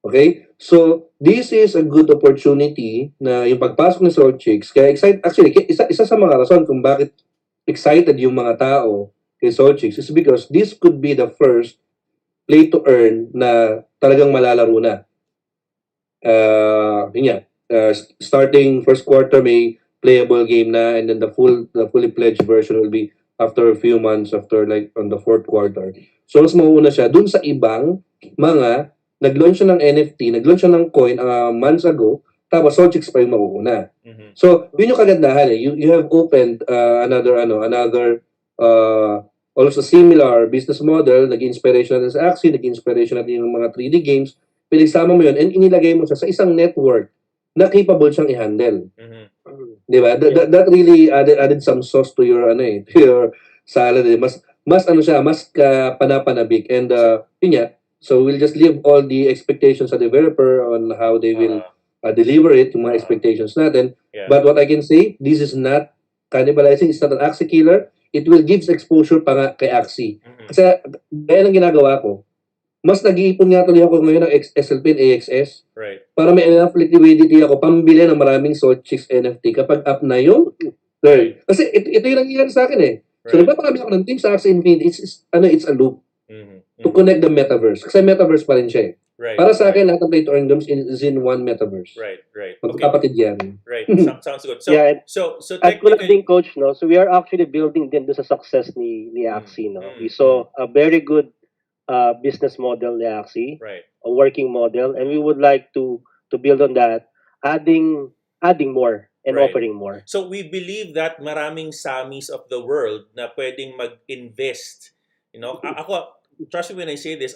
Okay? So, this is a good opportunity na yung pagpasok ni Solchicks, kaya actually, isa sa mga rason kung bakit excited yung mga tao kay Solchicks is because this could be the first play to earn na talagang malalaro na. Starting first quarter may playable game na, and then the fully pledged version will be after a few months, after like on the fourth quarter. So mas mauuna siya dun sa ibang mga nag-launch siya ng NFT, nag-launch siya ng coin months ago, tapos Solchicks pa yung mauuna. Mhm. So, yun yung kagandahan eh. You have opened another also similar business model, naging inspiration natin sa Axie, naging inspiration natin yung mga 3D games, pinagsama mo yun and inilagay mo siya sa isang network na capable siyang i-handle. Mhm. Di ba? That really added some sauce to your to your salad. Eh. Mas siya, mas panapanabik and yun nga. So we'll just leave all the expectations sa developer on how they will deliver it, yung mga expectations natin. Yeah. But what I can say, this is not cannibalizing, it's not an Axie killer. It will give exposure pa nga kay Axie. Mhm. Kasi gaya ng ginagawa ko, mas nag-iipon nga tuloy ako ngayon ng SLP and AXS Right. para may enough liquidity ako pambili ng maraming Solchicks NFT kapag up na yung third. Kasi ito yung nangyayari sa akin eh. So, Right. nagpaparami ako ng team sa Axie Infinity. It's a loop Mhm. to connect the metaverse. Kasi metaverse pa rin siya eh. Right. Para sa akin, lahat ng play to earn games is in one metaverse. Right. Okay. Magkakapatid yan. Right. Sounds good. So, Yeah, so at ko lang technically, din, coach, no? So we are actually building din doon sa success ni Axie, no? We saw a very good business model ni Axie, right. a working model, and we would like to build on that, adding more and Right. offering more. So we believe that maraming Samis of the world na pwedeng mag-invest. You know, ako, trust me when I say this,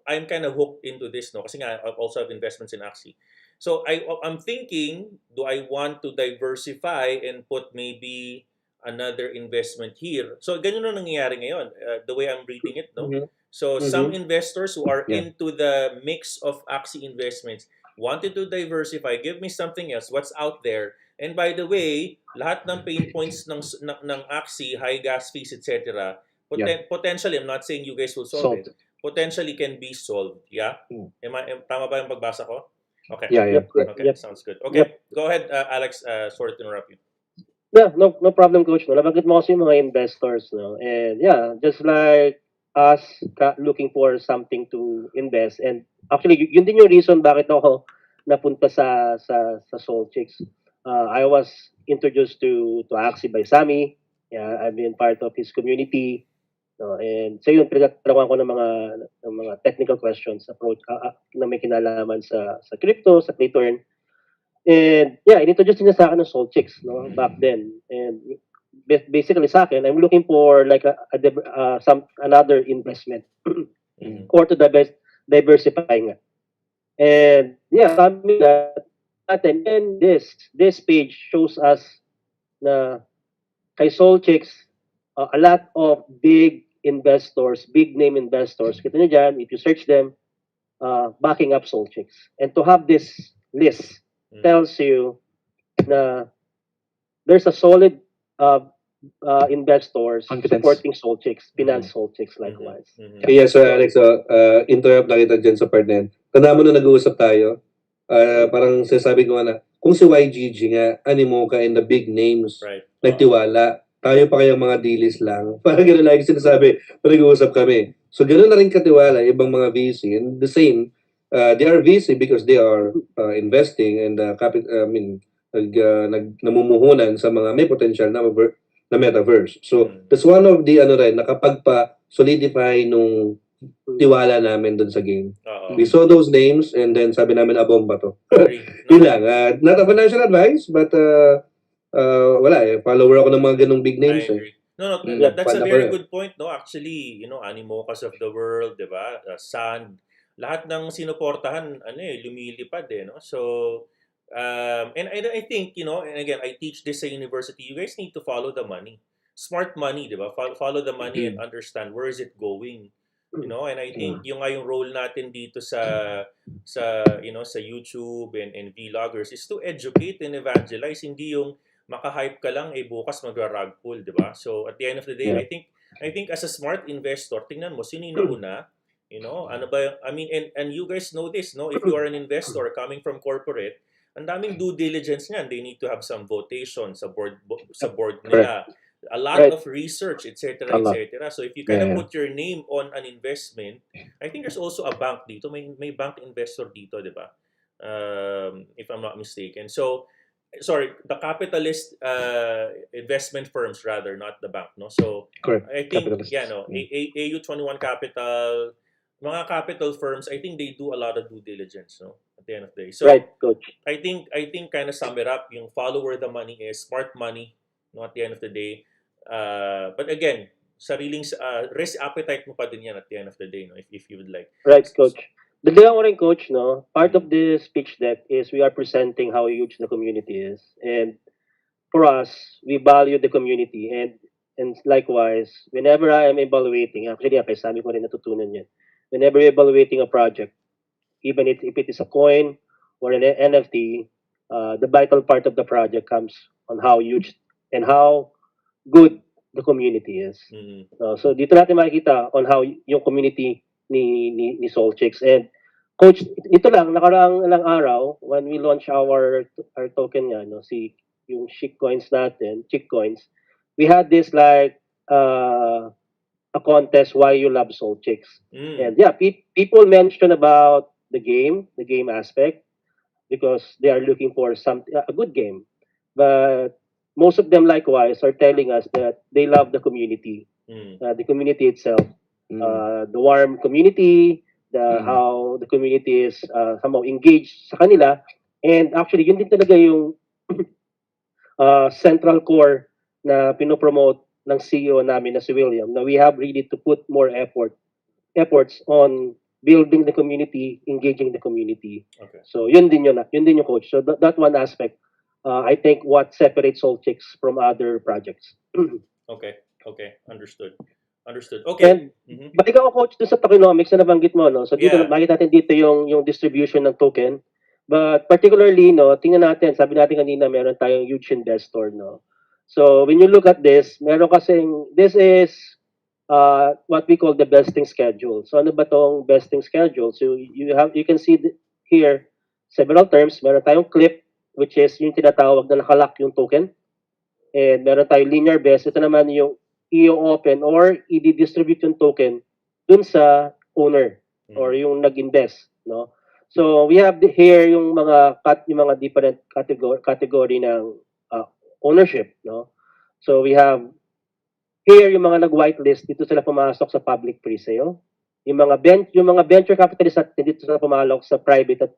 I'm kind of hooked into this, no? Kasi nga, I also have investments in Axie. So I'm thinking, do I want to diversify and put maybe another investment here? So ganyan na nangyayari ngayon, the way I'm reading it, no? Mhm. So some investors who are Yeah. into the mix of Axie investments wanted to diversify, give me something else, what's out there. And by the way, lahat ng pain points ng Axie, high gas fees, etc. Potentially, I'm not saying you guys will solve it. Potentially can be solved. Yeah? Tama ba yung pagbasa ko? Okay. Yeah. Okay, Yep. sounds good. Okay, go ahead, Alex. Sorry to interrupt you. Yeah, no problem, coach. No, nabanggit mo kasi yung mga investors, no, and yeah, just like us looking for something to invest, and actually yun din yung reason bakit ako napunta sa Solchicks. I was introduced to Axie by Sammy. Yeah, I've been part of his community. No, and so yun, pinagtatrawan ko ng mga technical questions approach na may kinalaman sa crypto, sa play to earn. And yeah, inintroduce niya sa akin ng Solchicks, no, back then. And basically sa akin, I'm looking for like another investment or to diversify nga. And yeah, sabi natin, and this page shows us na kay Solchicks, a lot of big investors, big name investors, kita niyo dyan, if you search them, backing up Solchicks. And to have this list tells you na there's a solid investors supporting Solchicks, finance Solchicks likewise. Yes, Alex, interrupt na kita dyan sa part na yan. Tanda mo na nag-uusap tayo, parang sasabi ko na, kung si YGG nga, animoca and the big names, nagtiwala, tayo pa kayang mga dealies lang. Parang gano'n lagi sinasabi, nag-uusap kami. So gano'n na rin katiwala, ibang mga VC, and the same, they are VC because they are investing and namumuhunan sa mga may potential na metaverse. So that's one of the nakapagpa-solidify nung tiwala namin dun sa game. We saw those names and then sabi namin, bomba to. Yun lang. Not a financial advice, but wala eh. Follower ako ng mga ganong big names. I agree. No, that's a very good point, no? Actually, Animocas of the world, di ba? Sand, lahat ng sinuportahan, lumilipad eh, no? So, and I think, and again, I teach this sa university, you guys need to follow the money. Smart money, di ba? Follow the money and understand where is it going. And I think yung role natin dito sa YouTube and vloggers is to educate and evangelize, hindi yung maka-hype ka lang bukas magra-rug pull, di ba? So at the end of the day, I think as a smart investor, tingnan mo sino yung nauna, ano ba, and you guys know this, no? If you are an investor coming from corporate, ang daming due diligence niyan. They need to have some votation sa board nila. A lot of research, etc., etc. So if you kind of put your name on an investment, I think there's also a bank dito. May bank investor dito, di ba? If I'm not mistaken. So, sorry, the capitalist investment firms rather, not the bank, no? So, correct. I think, AU21 Capital, mga capital firms, I think they do a lot of due diligence, no? at the end of the day. So Right, coach. I think kind of sum it up, yung follow where the money is, smart money, no, at the end of the day. But again, sariling risk appetite mo pa din yan at the end of the day, no, if you would like. Right, coach. Dagdagan ko rin, coach, no? Part of this pitch deck is we are presenting how huge the community is. And for us, we value the community. And likewise, whenever I am evaluating, actually, kay sabi ko rin natutunan yan. Whenever you're evaluating a project, even if it is a coin or an NFT, the vital part of the project comes on how huge and how good the community is. Mhm. So dito natin makikita on how yung community ni Solchicks. And coach, ito lang nakaraang ilang araw when we launch our token nga, no, yung chick coins natin, chick coins, we had this like a contest why you love Solchicks. And yeah, people mention about the game aspect because they are looking for a good game. But most of them likewise are telling us that they love the community, the community itself, the warm community, how the community is somehow engaged sa kanila. And actually, yun din talaga yung central core na pinopromote ng CEO namin na si William, na we have really to put more efforts on building the community, engaging the community. Okay. So yun din yung coach. So that one aspect, I think what separates Solchicks from other projects. Okay. Understood. Okay. And balik ako, coach, dun sa tokenomics na nabanggit mo, no? So dito, Yeah. makita natin dito yung distribution ng token. But particularly, no, tingnan natin, sabi natin kanina, meron tayong huge investor, no? So when you look at this, meron kasing, this is what we call the vesting schedule. So ano ba tong vesting schedule? So you can see here several terms. Meron tayong clip, which is yung tinatawag na nakalock yung token. And meron tayong linear vest. Ito naman yung i-open or i-distribute yung token dun sa owner or yung nag-invest, no? So we have here yung mga different category ng ownership, no? So we have here yung mga nag-whitelist, dito sila pumasok sa public pre-sale. Yung mga venture capitalists dito sila pumalok sa private at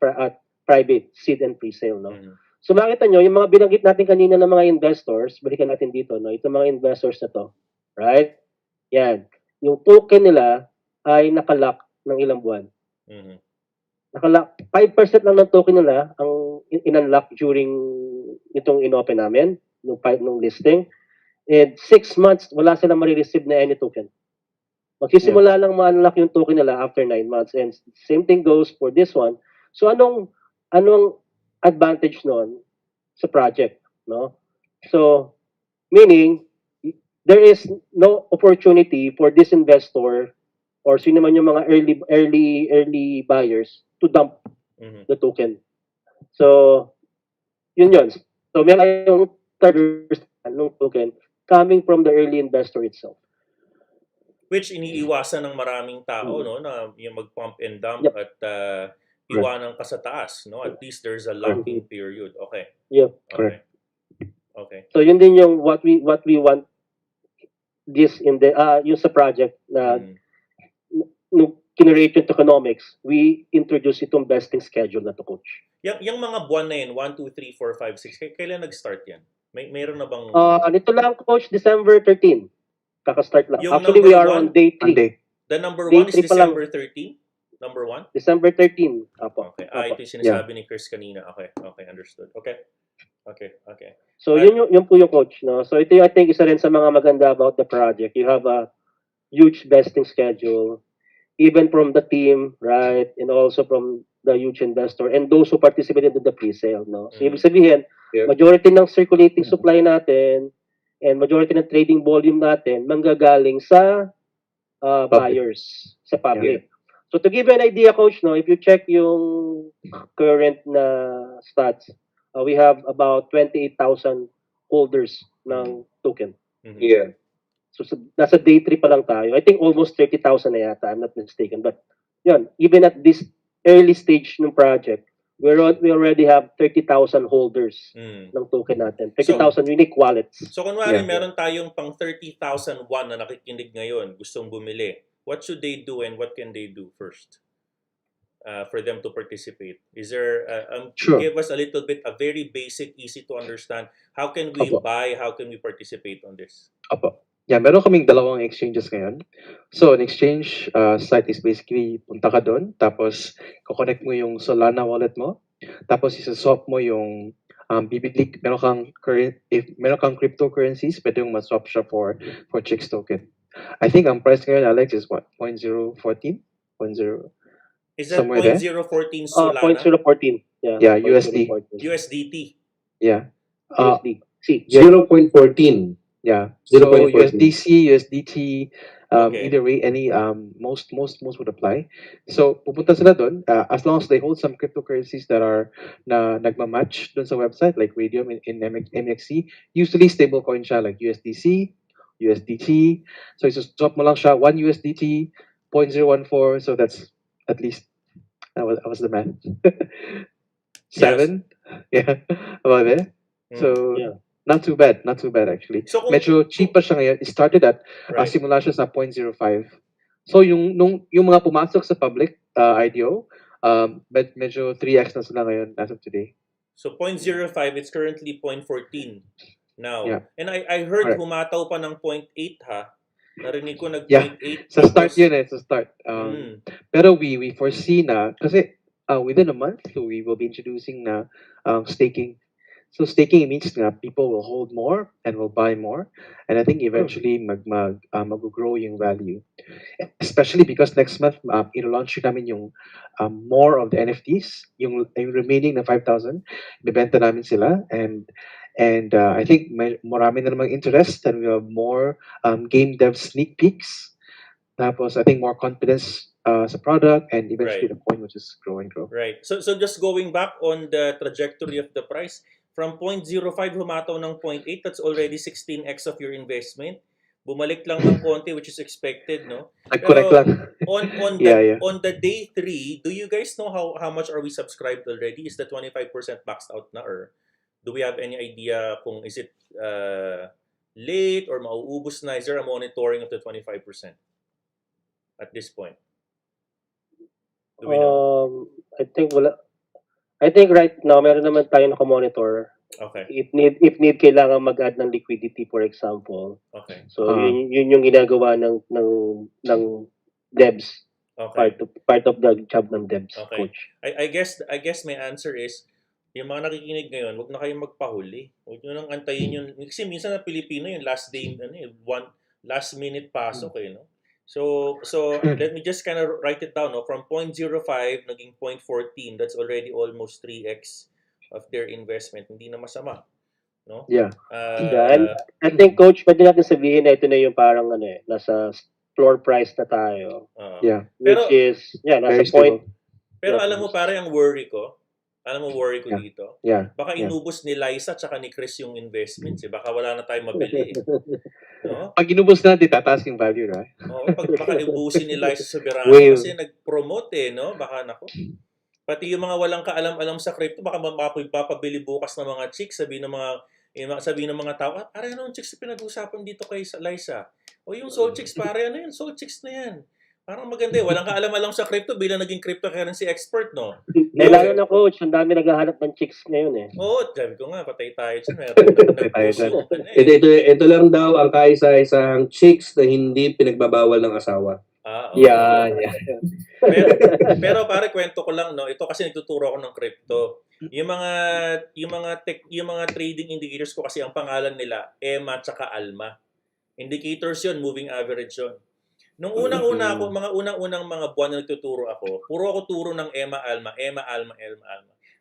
private seed and pre-sale, no? So makita nyo, yung mga binanggit natin kanina ng mga investors, balikan natin dito, no? Itong mga investors na to, right? Yan. Yung token nila ay nakalock ng ilang buwan. Nakalock, 5% lang ng token nila ang in-unlock during itong in-open namin, nung listing. And 6 months, wala silang marireceive na any token. Magsisimula lang ma-unlock yung token nila after 9 months. And same thing goes for this one. So anong advantage nun sa project, no? So, meaning, there is no opportunity for this investor or sino man yung mga early buyers to dump the token. So, yun. So, meron yung third ng token coming from the early investor itself. Which iniiwasan ng maraming tao, no, na yung mag-pump and dump at iwanan ka sa taas, no? At least there's a locking period. Okay. Yep. Okay. So yun din yung what we want this in the yung sa project na nung generate yung tokenomics, we introduce itong vesting schedule na to, coach. Yung mga buwan na yun, 1, 2, 3, 4, 5, 6, kailan nag-start yan? Mayroon na bang... Nito lang, coach, December 13. Kaka-start lang. Yung actually, we are on day 3. The number Day 1 is 3 pa lang. December 13? Number 1? December 13. Apo. Okay. Ito yung sinasabi ni Kris kanina. Okay, understood. Okay. So, yun po yung coach, no? So, ito yung, I think, isa rin sa mga maganda about the project. You have a huge vesting schedule, even from the team, right? And also from the huge investor and those who participated in the pre-sale, no? So, ibig sabihin, majority ng circulating supply natin and majority ng trading volume natin manggagaling sa buyers, sa public. So, to give you an idea, coach, no, if you check yung current na stats, we have about 28,000 holders ng token. So, nasa day 3 pa lang tayo. I think almost 30,000 na yata, I'm not mistaken. But, yun, even at this early stage ng project, we already have 30,000 holders ng token natin. 30,000 unique wallets. So, kunwari, meron tayong pang 30,001 na nakikinig ngayon, gustong bumili. What should they do and what can they do first? for them to participate? Is there, Sure. give us a little bit, a very basic, easy to understand, how can we Opo. buy, how can we participate on this? Opo. Yeah, meron kaming dalawang exchanges ngayon. So, an exchange site is basically punta ka doon, tapos kukonect mo yung Solana wallet mo, tapos isa-swap mo yung bibili, if meron kang cryptocurrencies, pwede yung ma-swap siya for Chicks token. I think ang price ngayon, Alex, is what? 0.014? 0.0? Is that Somewhere there? 0.014 Solana? 0.014. Yeah, USD. 0.014. USDT? Yeah. USD. C. 0.14. Yeah. 0.14. So USDC, USDT, Okay. either way, any most would apply. So pupunta sila doon as long as they hold some cryptocurrencies that are na nagma-match doon sa website like Radium in MXC. Usually stablecoin siya like USDC, USDT. So swap mo lang siya 1 USDT 0.014. So that's at least that was the math. 7. Yeah. About there. So Yeah. not too bad actually. So kung, Medyo cheap pa siya ngayon. It started at right. simula siya sa 0.05. So yung mga pumasok sa public IDO, medyo 3x na sila ngayon as of today. So 0.05, it's currently 0.14 now. Yeah. And I heard Correct. humataw pa ng 0.8 ha. Narinig ko nag 0.8. Yeah. Sa start yun sa start. Mm. Pero we foresee na, kasi within a month, we will be introducing na staking. So staking means na people will hold more and will buy more, and I think eventually mag-grow yung value. Especially because next month ilo-launch namin yung more of the NFTs, yung remaining na 5,000, ibebenta namin sila, and I think marami na namang interest, and we have more game dev sneak peeks. Tapos I think more confidence sa product, and eventually Right. the coin will just grow and grow. Right. So just going back on the trajectory of the price, from 0.05 humataw ng 0.8, that's already 16x of your investment. Bumalik lang ng konti, which is expected, no? Nag-connect lang. On the day 3, do you guys know how much are we subscribed already? Is the 25% maxed out na, or do we have any idea kung is it late or mauubos na? Is there a monitoring of the 25% at this point? Do we know? I think right now meron naman tayo naka-monitor. Okay. If need kailangan mag-add ng liquidity, for example. Okay. So yun yung ginagawa ng devs. Okay. Part of the job ng devs, Okay. coach. I guess my answer is, yung mga nakikinig ngayon, wag na kayong magpahuli. Huwag nyo nang antayin yun. Kasi minsan na Pilipino yung last day, last minute pasok no? So let me just kind of write it down. No? From 0.05 naging 0.14, that's already almost 3x of their investment. Hindi na masama, no? Yeah. And I think, coach, pwede natin sabihin na ito na yung parang nasa floor price na tayo. Yeah. Which is nasa Very point. Pero alam mo pare, ang worry ko Yeah. dito. Yeah. Baka Yeah. inubos ni Liza at ni Kris yung investments. Baka wala na tayong mabili. No? Pag inubos natin, tataas yung value, right? Oo, baka ibusin ni Liza Soberano kasi nag-promote no? Baka nako. Pati yung mga walang kaalam-alam sa crypto, baka mapapabili bukas ng mga chicks, sabi ng mga tao, pare ano yung chicks na pinag-usapan dito kay Liza? O yung Solchicks, pare ano yun? Solchicks na yan. Parang maganda walang kaalam-alam sa crypto bilang naging cryptocurrency expert, no? Lalo na, coach, ang dami naghahanap ng chicks ngayon Oo, sabi ko nga, patay tayo dyan. Ito lang daw ang kaisa-isang chicks na hindi pinagbabawal ng asawa. Okay. Yeah. Pero pare, kwento ko lang, no? Ito kasi nagtuturo ako ng crypto. Yung mga trading indicators ko kasi ang pangalan nila, EMA tsaka ALMA. Indicators yun, moving average yun. Nung unang-una ako, mga unang-unang buwan na nagtuturo ako, puro ako turo ng EMA, ALMA.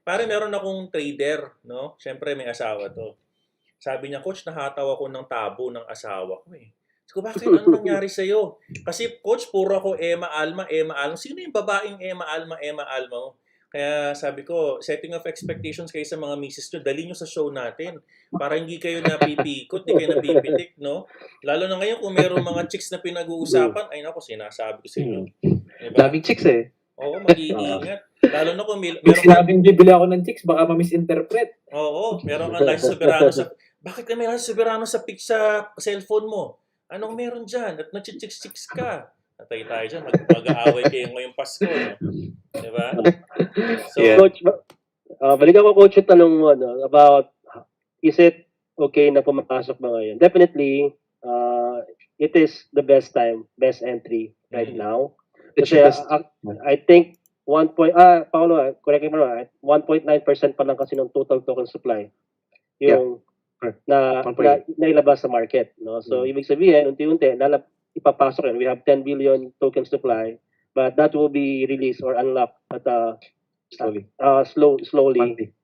Pare, meron akong trader, no? Siyempre, may asawa to. Sabi niya, coach, nahataw ako ng tabo ng asawa ko Sabi ko, bakit? Ano nangyari sa'yo? Kasi, coach, puro ako EMA, ALMA. Sino yung babaeng EMA, ALMA mo? Kaya sabi ko, setting of expectations kayo sa mga misis nyo, dali nyo sa show natin. Para hindi kayo napipikot, hindi kayo napipitik, no? Lalo na ngayon kung meron mga chicks na pinag-uusapan, ay naku, sinasabi ko sa inyo. Diba? Daming chicks Oo, mag-iingat. Lalo na kung meron sinabing bibili ako ng chicks, baka ma-misinterpret. Oo, meron kang Liza Soberano bakit ka may Liza Soberano sa cellphone mo? Anong meron dyan? At nag-chicks ka? Natay tayo dyan. Mag-aaway kayo ngayong Pasko, no? Diba? So, Yeah. Coach, balikan ko coach yung tanong mo about is it okay na pumasok ba ngayon? Definitely, it is the best time, best entry right now. It's Kasi your best. I think Paolo, correct me if I'm wrong, 1.9% pa lang kasi ng total token supply yung na 1.8. nailabas sa market, no? So ibig sabihin unti-unti ipapasok yan. We have 10 billion token supply, but that will be released or unlocked at Slowly. slowly. Monthly.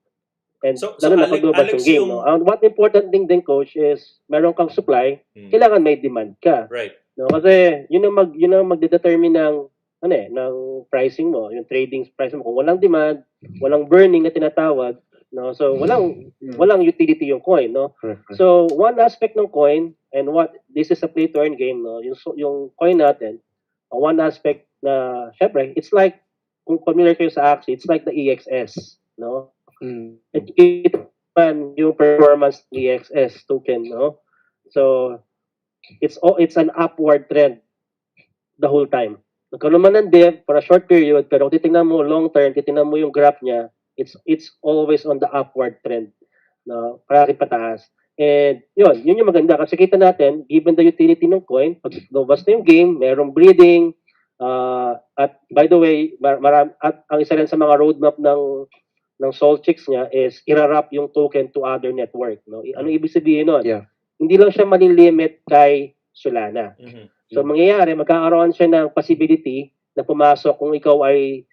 And So, lalo na Alex- pag-global Alex, yung game, yung- no? And what important thing din, coach, is meron kang supply, kailangan may demand ka. right. No? Kasi yun ang magdedetermine ng pricing mo, yung trading price mo. Kung walang demand, walang burning na tinatawag, no? So walang utility yung coin, no? Correct. So one aspect ng coin and what this is a play to earn game, no? Yung coin natin, one aspect na syempre, it's like kung familiar kayo sa Axie, it's like the EXS, no? At kita man yung performance ng EXS token, no? So it's an upward trend the whole time. Nagkaroon man ng dip for a short period, pero kung titingnan mo long term, titingnan mo yung graph niya, it's always on the upward trend. No? Parang pataas. And yun yung maganda kasi kita natin, given the utility ng coin, pag lumabas na yung game, merong breeding, at by the way, at ang isa rin sa mga roadmap ng Solchicks niya is irarap yung token to other network. No? Ano ibig sabihin nun? Yeah. Hindi lang siya malilimit kay Solana. So, mangyayari, magkakaroon siya ng possibility na pumasok kung ikaw ay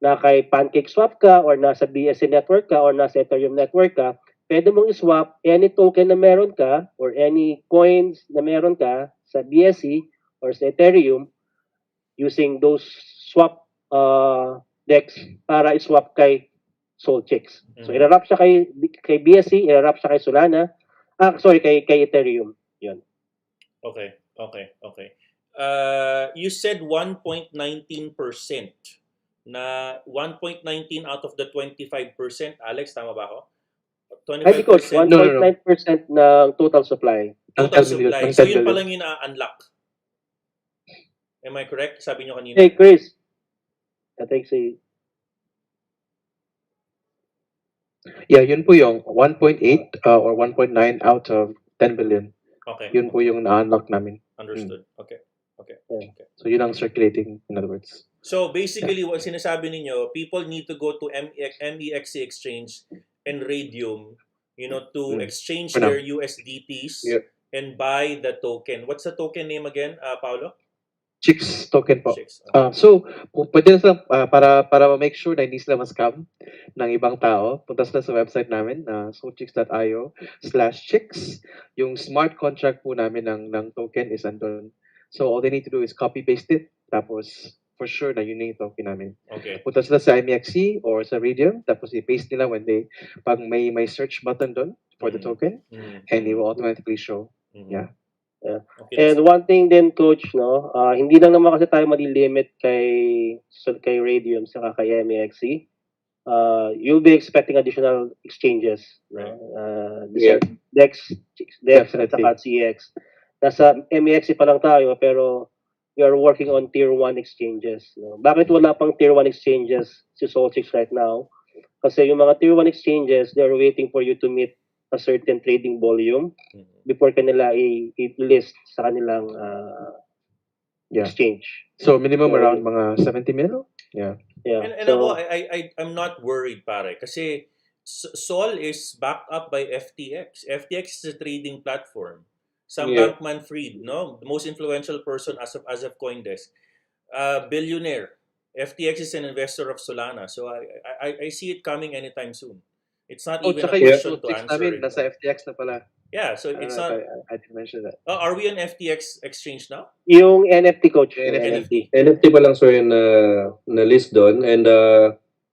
na kay PancakeSwap ka or nasa BSC network ka or nasa Ethereum network ka, pwede mong iswap any token na meron ka or any coins na meron ka sa BSC or sa Ethereum using those swap decks para iswap kay Solchicks. So, irarap siya kay BSC, irarap siya kay Solana, kay Ethereum. Yun. Okay. You said 1.19% na 1.19 out of the 25%. Alex, tama ba ako? 25%. Because 1.9% ng total supply. Total supply. So yun pa lang yung na-unlock. Am I correct? Sabi nyo kanina. Hey, Kris. I think Yeah, yun po yung 1.8 or 1.9 out of 10 billion. Okay. Yun po yung na-unlock namin. Understood. Okay. So yun ang circulating, in other words. So basically, what sinasabi ninyo, people need to go to MEXC exchange and Radium, to exchange For now. their USDTs Yep. and buy the token. What's the token name again, Paolo? Chicks token po. Chicks. So, kung pwede na para ma-make sure na hindi sila ma-scam ng ibang tao, punta sila sa website namin na solchicks.io/chicks. Yung smart contract po namin ng token is andun. So, all they need to do is copy-paste it. Tapos, for sure na yun na yung token namin. Okay. Punta sila sa MEXC or sa Radium. Tapos, i-paste nila pag may search button doon for the token. And it will automatically show. Yeah. Okay. And one thing din, Coach, no, hindi lang naman kasi tayo malilimit kay Radium sa kay MEXC. You'll be expecting additional exchanges. Right. Dex at Definitely. saka CX. Nasa MEXC pa lang tayo pero we are working on tier 1 exchanges. No? Bakit wala pang tier 1 exchanges si Solchicks right now? Kasi yung mga tier 1 exchanges, they're waiting for you to meet a certain trading volume before kanila i-list sa kanilang exchange. So, minimum around mga 70 mil? Yeah. And So, I'm not worried, pare. Kasi Sol is backed up by FTX. FTX is a trading platform. Sam Yeah. Bankman-Fried, no? The most influential person as of CoinDesk. Billionaire. FTX is an investor of Solana. So I see it coming anytime soon. It's not even a Tsaka yung question to Solchicks answer. namin, nasa FTX na pala. Yeah, so it's not... I didn't mention that. Are we on FTX exchange now? yung NFT, Coach. NFT. NFT pa lang sir yung na list doon. And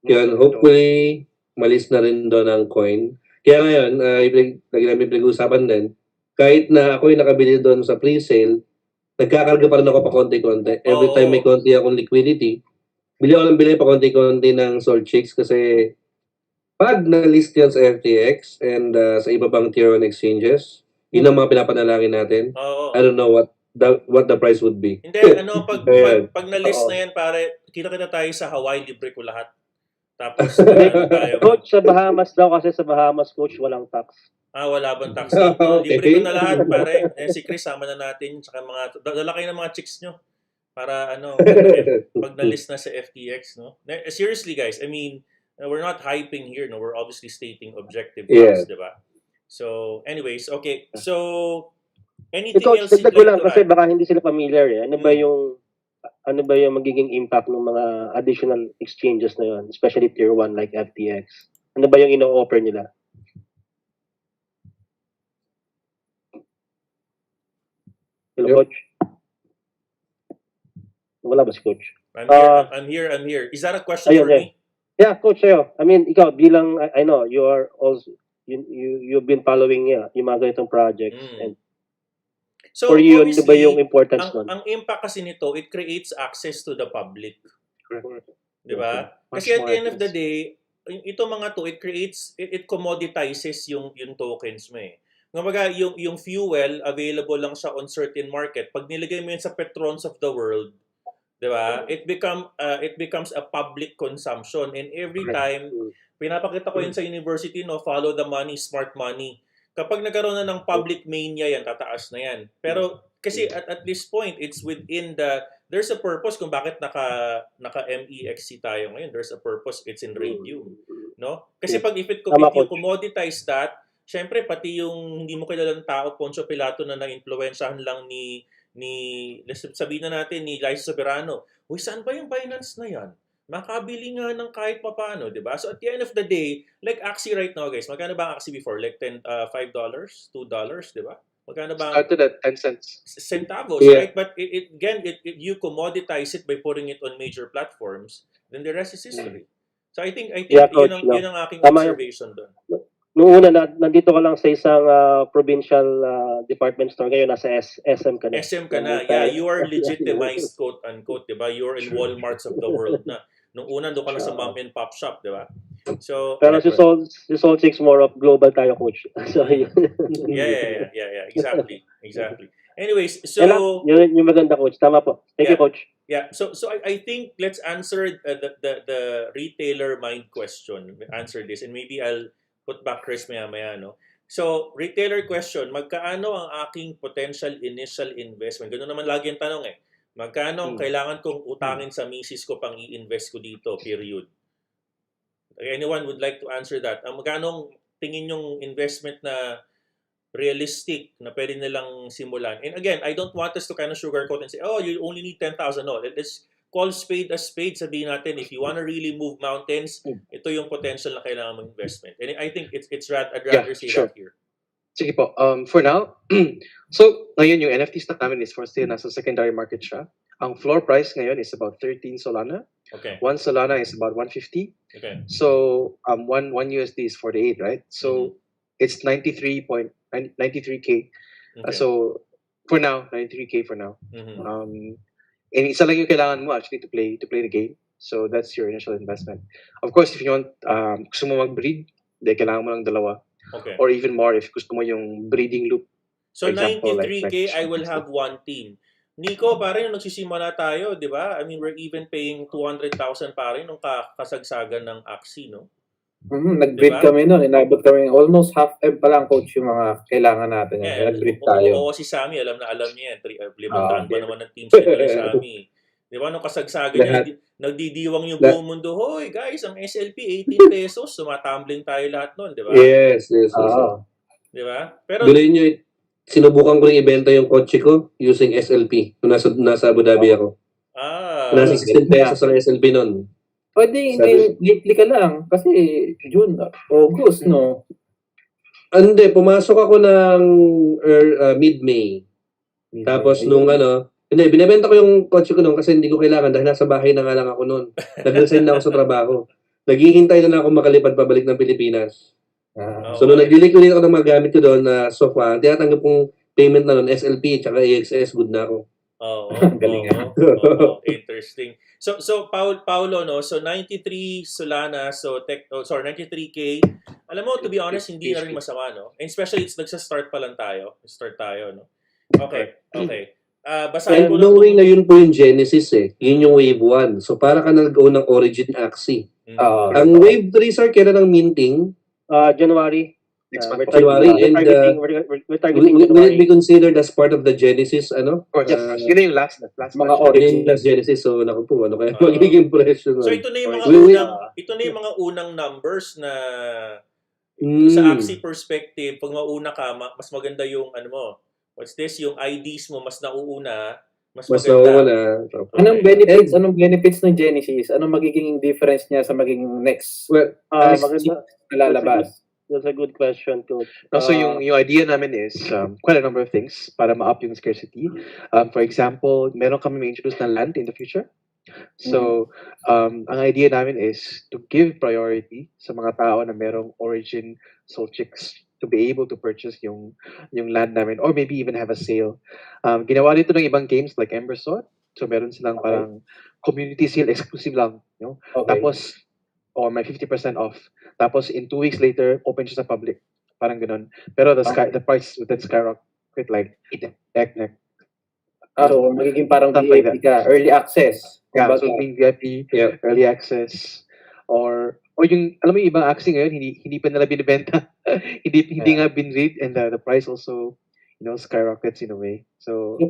yun, hopefully, malis na rin doon ang coin. Kaya ngayon, lagi namin pinag-uusapan din, kahit na ako yung nakabili doon sa pre-sale, nagkakarga pa rin ako pa konti-konti. Every time may konti akong liquidity, bili pa konti-konti ng Solchicks kasi pag na-list yan sa FTX and sa iba pang tier 1 exchanges, yun ang mga pinapanalangin natin. Oo. I don't know what what the price would be. And then, ano, Ayan. pag na-list Oo. na yan, pare, kita-kita tayo sa Hawaii, libre ko lahat. Tapos, ano tayo, Coach, sa Bahamas daw kasi sa Bahamas, coach, walang tax. wala bang taxi? No, Okay. libre ko na lahat, pare. Si Kris, sama na natin. Tsaka dala kayo ng mga chicks nyo. Para, pag na-list na sa FTX, no? Seriously, guys, I mean, we're not hyping here, no? We're obviously stating objective facts, di ba? So, anyways, okay. So, anything Coach, else you'd dagdag ko like lang to kasi add? baka hindi sila familiar eh. Ano ba yung magiging impact ng mga additional exchanges na yun, especially tier 1 like FTX? Ano ba yung ino-offer nila? Hello, Yep. coach? Wala ba si coach? I'm here. Is that a question Ayun, for me? Yeah, coach, sa'yo. I mean, ikaw bilang, I know, you are also, you've been following yung mga ganitong projects. And So, for you, ano ba obviously, yung importance nun? ang impact kasi nito, it creates access to the public. Di ba? Much Kasi at the more end of the access. day, ito mga to, it commoditizes yung tokens mo eh. Kumbaga, yung fuel, available lang siya on certain market. Pag nilagay mo yun sa patrons of the world, di ba? It becomes a public consumption. And every time, pinapakita ko yun sa university, no, follow the money, smart money. Kapag nagkaroon na ng public mania yan, tataas na yan. Pero kasi at this point, it's within there's a purpose kung bakit naka MEXC tayo ngayon. There's a purpose, it's in radium, no? Kasi if you commoditize that, syempre pati yung hindi mo kilalang tao, Poncio Pilato na na-influensyahan lang ni sabihin na natin ni Liza Soberano. Uy, saan ba yung Binance na yan? Makabili nga ng kahit papano, di ba? So at the end of the day, like Axie right now, guys, magkano ba ang Axie before? Like $5, $2, di ba? Magkano ba? Started at 10 cents. Centavos, Yeah. right? But you commoditize it by putting it on major platforms, then the rest is history. So I think Yeah, coach, yun ang aking tama yun. observation doon. Noong una, nandito ka lang sa isang provincial department store. Ngayon, nasa SM ka na. SM ka na. Yeah, you are legitimized, quote-unquote, di ba? You're in Walmarts of the world na. Nung una, doon ka lang sa mom and pop shop, di ba? So, Pero si Solchicks more of global tayo, coach. So, yeah. Exactly. Anyways, so... Yun yung maganda, coach. Tama po. Thank you, coach. Yeah, so I think let's answer the retailer mind question. Answer this, and maybe I'll put back Kris maya-maya, no? So, retailer question, magkaano ang aking potential initial investment? Ganun naman lagi ang tanong eh. Magkano ang kailangan kong utangin sa misis ko pang i-invest ko dito, period? Anyone would like to answer that? Magkano ang tingin yung investment na realistic na pwede nilang simulan? And again, I don't want us to kind of sugarcoat and say, oh, you only need 10,000. No, let's call spade a spade. Sabihin natin, if you want to really move mountains, ito yung potential na kailangan mong investment. And I think I'd rather say that here. Sige po. For now, so ngayon yung NFTs na namin is for sale, nasa secondary market siya. Ang floor price ngayon is about 13 Solana. Okay. 1 Solana is about 150. Okay. So one USD is 48, right? So it's 93K. Okay. So for now, 93K for now. And isa lang yung kailangan mo actually to play the game. So that's your initial investment. Of course, if you want gusto mo mag-breed, kailangan mo ng dalawa. Okay. Or even more if gusto mo yung breeding loop. So For example, 93K, I will have one team. Nico, parang yung nagsisimula tayo, di ba? I mean, we're even paying 200,000 parang nung kasagsagan ng Axie, no? Nag-breed kami nun. Inabot kami almost half M pa lang, coach, yung mga kailangan natin. Nag-breed tayo. Oo, si Sammy, alam niya. 500 ba naman ng teams nila ni Sammy? Di ba, nung kasagsagan niya, nagdidiwang yung buong mundo. Hoy, guys, ang SLP, 18 pesos. Tumatumbling tayo lahat nun, di ba? Yes. Di ba? Pero, Bilhin nyo, sinubukan ko rin ibenta yung kotse ko using SLP. Nung nasa Abu Dhabi ako. Nasa 16 pesos ang SLP nun. Pwede, hindi, lately ka lang. Kasi June, August, no? Hindi, pumasok ako ng mid-May. Tapos nung hindi, binibenta ko yung kotse ko noon kasi hindi ko kailangan dahil nasa bahay na nga lang ako noon. Nag-resign na ako sa trabaho. Naghihintay na ako makalipad pabalik ng Pilipinas. So nung nag-liquidate ako ng mga gamit ko doon na sofa, tinatanggap kong payment na noon, SLP at AXS, good na ako. Galing nga. Interesting. So Paulo, no? So 93 Solana, 93K. Alam mo, to be honest, hindi na rin masama, no? And especially, nagsa-start pa lang tayo. Start tayo, no? Okay. basahin And ko lang knowing kung... na yun po yung Genesis yun yung wave 1. So para ka nag-go ng origin axis. Ang wave 3 sir, kailan ang minting? January. Next We're month po. January, and we're targeting will it January. be considered as part of the Genesis, ano? Of course, yun na yung last Mga batch. origin. Yung last Genesis, so naku po, ano kaya magiging presyo So nun? ito na yung mga We- unang ito na yung mga unang numbers na sa Axie perspective, pag mauna ka, mas maganda yung ano mo. What's this? Yung IDs mo mas nauuna, mas Mas maganda. nawawala. Anong benefits ng Genesis? Anong magiging difference niya sa magiging next Well, Maganda. na lalabas? That's a good question, Coach. So yung idea namin is quite a number of things para ma-up yung scarcity. For example, meron kami may-introduce na land in the future. So, ang idea namin is to give priority sa mga tao na merong origin Solchicks to be able to purchase yung land namin or maybe even have a sale. Ginawa dito ng ibang games like Embersword. So, meron silang parang community sale exclusive lang. You know? Okay. Tapos, or may 50% off. Tapos, in 2 weeks later, open siya sa public. Parang ganun. Pero the price would then skyrocket like 8x. So, magiging parang Stuff like VIP ka, early access. Yeah, Kumbaga. so being VIP, early access, or yung, alam mo yung ibang Axie ngayon, hindi pa nila binibenta. hindi nga binread, and the price also, skyrockets in a way. So,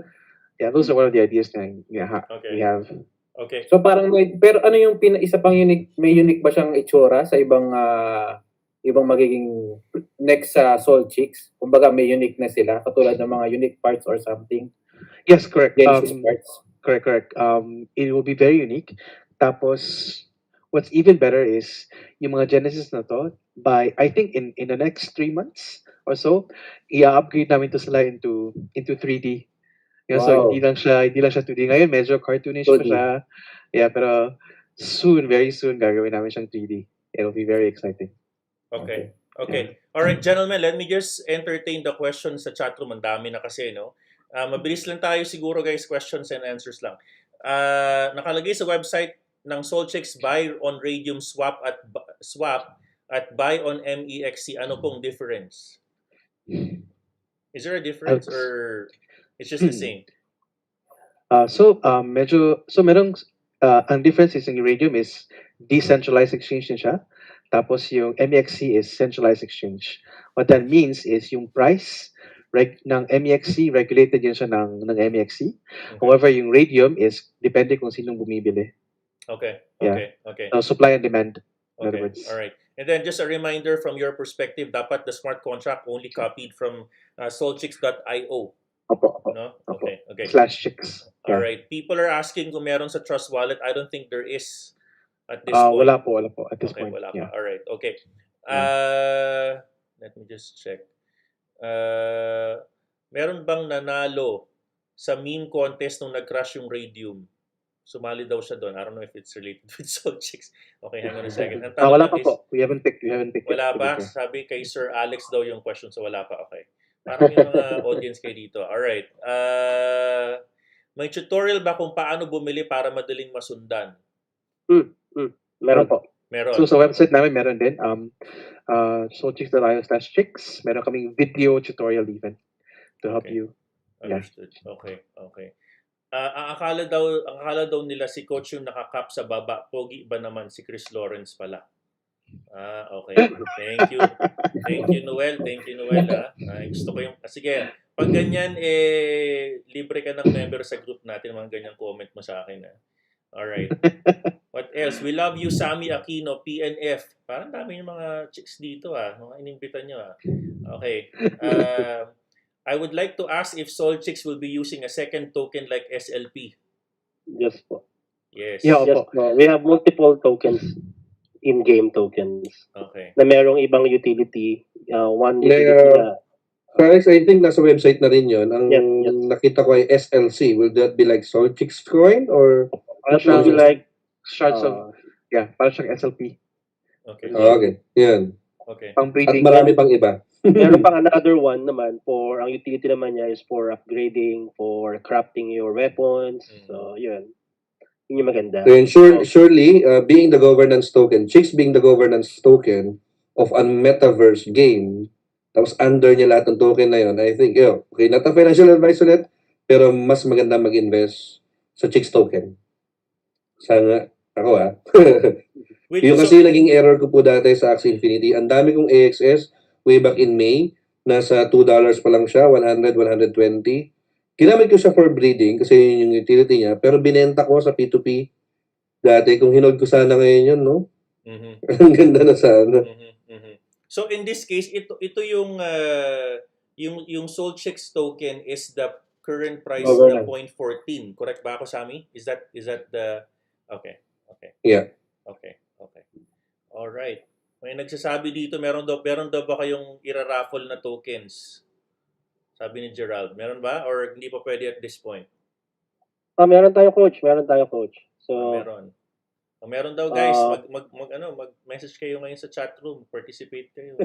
yeah, those are one of the ideas na we have. Okay. So parang pero ano yung isa pang unique, may unique ba siyang itsura sa ibang magiging next sa Solchicks? Kumbaga may unique na sila, katulad ng mga unique parts or something. Yes, correct. Genesis parts. Correct. It will be very unique. Tapos, what's even better is yung mga Genesis na to, I think in the next 3 months or so, i-upgrade namin to sila into 3D. Yeah, so hindi lang siya 2D ngayon, medyo cartoonish pa siya. Yeah, pero very soon gagawin namin siyang 3D. It'll be very exciting. Okay. All right, gentlemen, let me just entertain the questions sa chatroom. Ang dami na kasi, no? Mabilis lang tayo siguro, guys, questions and answers lang. Nakalagay sa website ng Solchicks, buy on Radium swap at buy on MEXC. Ano pong difference? Is there a difference or it's just the same? Merong ang difference is yung Radium is decentralized exchange din siya. Tapos yung MEXC is centralized exchange. What that means is yung price ng MEXC, regulated yun siya ng MEXC. Okay. However, yung Radium is depende kung sinong bumibili. Okay. So supply and demand, in other Okay, words. all right. And then just a reminder from your perspective, dapat the smart contract only copied from solchicks.io. Opo. No? Opo. Okay. /chicks. All right. People are asking kung meron sa Trust Wallet. I don't think there is at this point. Wala po at this point. Wala pa. Yeah. All right. Okay. Let me just check. Meron bang nanalo sa meme contest nung nag-crash yung Radium? Sumali daw siya doon. I don't know if it's related with Solchicks. Okay, hang on a second. Ang tanong Wala lang pa is- po. We haven't picked Wala it. pa? Sabi kay Sir Alex daw yung question, so wala pa. Okay. Parang yung mga audience kayo dito. Alright. May tutorial ba kung paano bumili para madaling masundan? Meron po. Meron. So sa website namin meron din solchicks.io/chicks. Meron kaming video tutorial even to help Okay. you. Understood. Okay. Ang akala daw nila si coach yung nakakap sa baba. Pogi ba naman si Kris Lawrence pala? Okay. Thank you, Noel. Gusto ko yung... Sige, pag ganyan, libre ka ng member sa group natin. Mga ganyang comment mo sa akin. Alright. What else? We love you, Sammy Aquino, PNF. Parang dami yung mga chicks dito, mga inimbitan nyo, Okay. I would like to ask if Solchicks will be using a second token like SLP. Yes po. Yes. Yeah, Yes po. We have multiple tokens, in-game tokens, Okay. na merong ibang utility. One Yeah. utility na Alex, I think nasa website na rin yun. Ang Yes. nakita ko ay SLC. Will that be like Solchicks coin or? that will be like Shards of, parang siyang SLP. Okay. Okay, yan. Okay. Pang At breeding. marami pang iba. meron pang another one naman ang utility naman niya is for upgrading, for crafting your weapons. So, yun. Yun yung maganda. So, surely, being the governance token, Chicks being the governance token of a metaverse game, tapos under niya lahat ng token na yun, I think, okay, not a financial advice ulit, pero mas maganda mag-invest sa Chicks token. Sana, ako Wait, Yung so, kasi naging error ko po dati sa Axie Infinity, ang dami kong AXS way back in May, nasa $2 pa lang siya, 100, 120. Ginamit ko siya for breeding kasi yun yung utility niya, pero binenta ko sa P2P dati. Kung hinold ko sana ngayon yun, no? mhm, Ang ganda na sana. mhm, mhm. So in this case, ito yung Solchicks token is the current price na Overnight. 0.14. Correct ba ako, Sami? Is that the okay. Yeah. Okay. All right. May nagsasabi dito, meron daw ba kayong iraraffle na tokens? Sabi ni Gerald, meron ba or hindi pa pwede at this point? Meron tayo, coach. So, Meron. Meron daw guys, Ah. mag-message kayo ngayon sa chat room, participate kayo.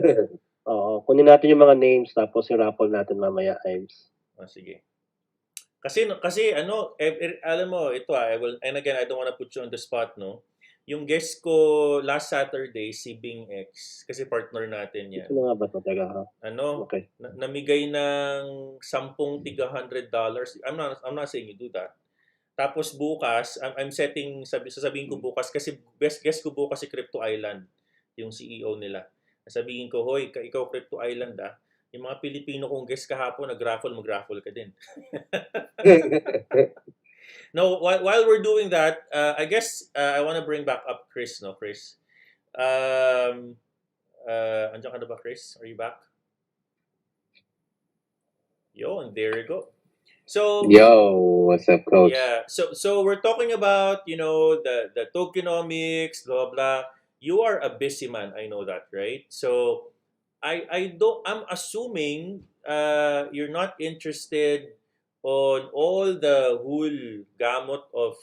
kunin natin yung mga names tapos i-raffle natin mamaya, Ives. Sige. Kasi alam mo, ito and again, I don't wanna put you on the spot, no? Yung guest ko last Saturday, si Bing X, kasi partner natin yan. Ano nga ba ito? Teka, ha? Okay. Namigay ng 10 tiga $100. I'm not saying you do that. Tapos bukas, I'm setting, sasabihin ko bukas, kasi best guest ko bukas si Crypto Island, yung CEO nila. Sabihin ko, hoy, ikaw Crypto Island yung mga Pilipino kong guest kahapon, mag-raffle ka din. Now, while we're doing that, I guess I want to bring back up Kris, no, Kris? Andiyan ka na ba, Kris? Are you back? Yo, and there you go. So, Yo, what's up, coach? yeah. So we're talking about, the tokenomics, blah blah. You are a busy man, I know that, right? So I'm assuming you're not interested on all the whole gamut of,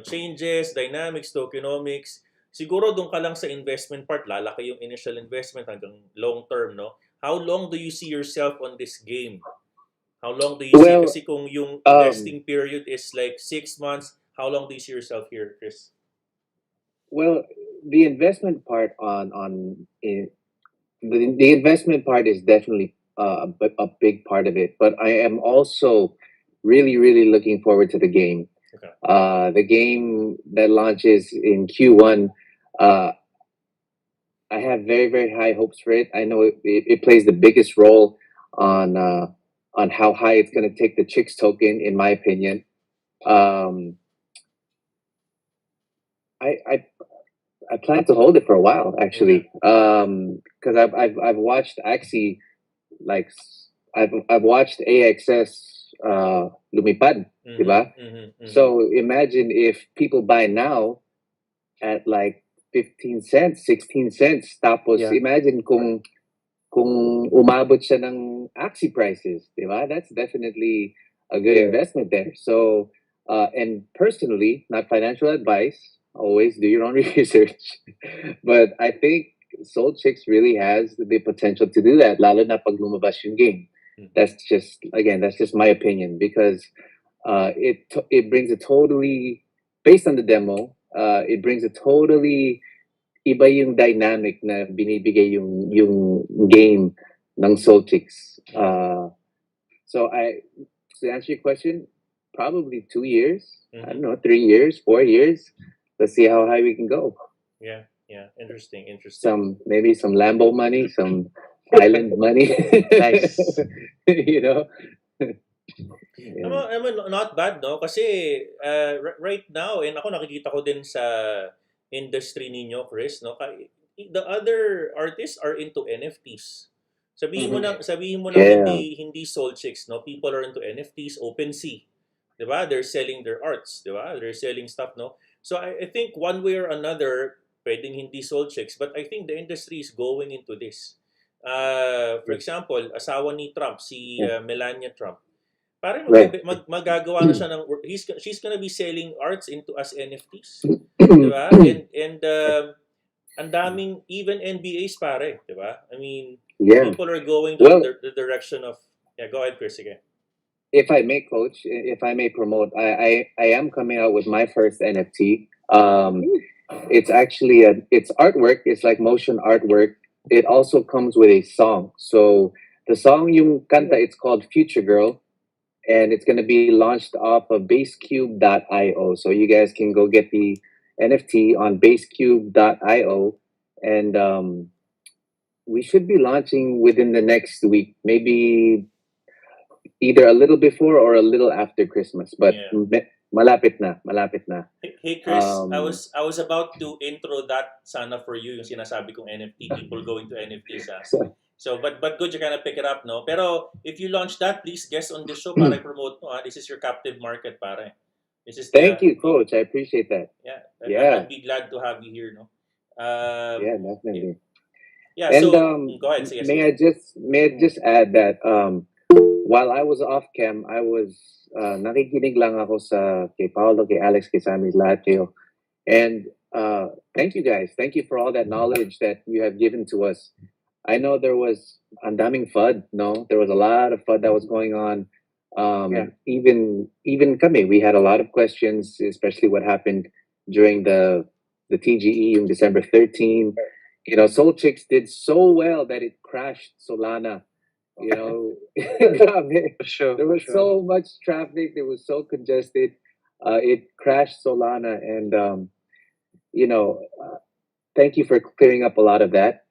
changes, dynamics, tokenomics. Siguro doon ka lang sa investment part, lalaki yung initial investment hanggang long term, no? How long do you see yourself on this game? How long do you see? Kasi kung yung investing period is like 6 months, how long do you see yourself here, Kris? Well, the investment part the investment part is definitely a big part of it, but I am also really, really looking forward to the game. Okay. The game that launches in Q1, I have very, very high hopes for it. I know it plays the biggest role on how high it's going to take the Chicks token, in my opinion. I plan to hold it for a while, actually, because I've watched Axie, like I've watched AXS lumipad, diba? So imagine if people buy now at like 15 cents, 16 cents, tapos imagine kung umabot siya ng Axie prices, diba? That's definitely a good investment there. So, and personally, not financial advice, always do your own research, but I think Solchicks really has the potential to do that, lalo na pag lumabas yung game. That's just my opinion, because it brings a totally, based on the demo, it brings a totally iba yung dynamic na binibigay yung game ng Solchicks. So to answer your question, probably 2 years, I don't know, 3 years, 4 years. Let's see how high we can go. Yeah, interesting. Maybe some Lambo money, some island money. Nice. Yeah. Not bad, no? Kasi right now, and ako nakikita ko din sa industry ninyo, Kris, no? The other artists are into NFTs. Sabihin mo na hindi Solchicks, no? People are into NFTs, OpenSea. 'Di ba? They're selling their arts, 'di ba? They're selling stuff, no? So I think one way or another, pwedeng hindi Solchicks, but I think the industry is going into this. For example, asawa ni Trump, si Melania Trump. Parang magagawa na siya ng she's gonna be selling arts as NFTs. Diba? And ang daming, even NBAs pare, diba? I mean, people are going to the direction of, go ahead, Kris, again. If I may, coach, if I may promote, I am coming out with my first NFT. It's actually it's artwork. It's like motion artwork. It also comes with a song. So the song yung kanta, it's called Future Girl. and it's going to be launched off of basecube.io. So you guys can go get the NFT on basecube.io, and we should be launching within the next week, maybe either a little before or a little after Christmas. But Yeah. malapit na, malapit na. Hey Chris, I Um, was about to intro that sana for you yung sinasabi kong NFT, people going to NFTs. So but good you kind of pick it up, no? Pero if you launch that, please guest on this show para promote mo. This is your captive market, pare. This is Thank you, Coach. I appreciate that. Yeah. Yeah. I'd be glad to have you here, no? Yeah, definitely. Yeah, And so go ahead. Sige, may I just add that while I was off cam, I was nakikinig lang ako sa kay Paolo, kay Alex, kay Sammy, lahat kayo. And thank you guys. Thank you for all that knowledge that you have given to us. I know there was ang daming FUD, no? There was a lot of FUD that was going on. Even kami, we had a lot of questions, especially what happened during the TGE on December 13. You know, Solchicks did so well that it crashed Solana. You know, grabe. For sure. There was so much traffic. It was so congested. It crashed Solana, and you know, thank you for clearing up a lot of that.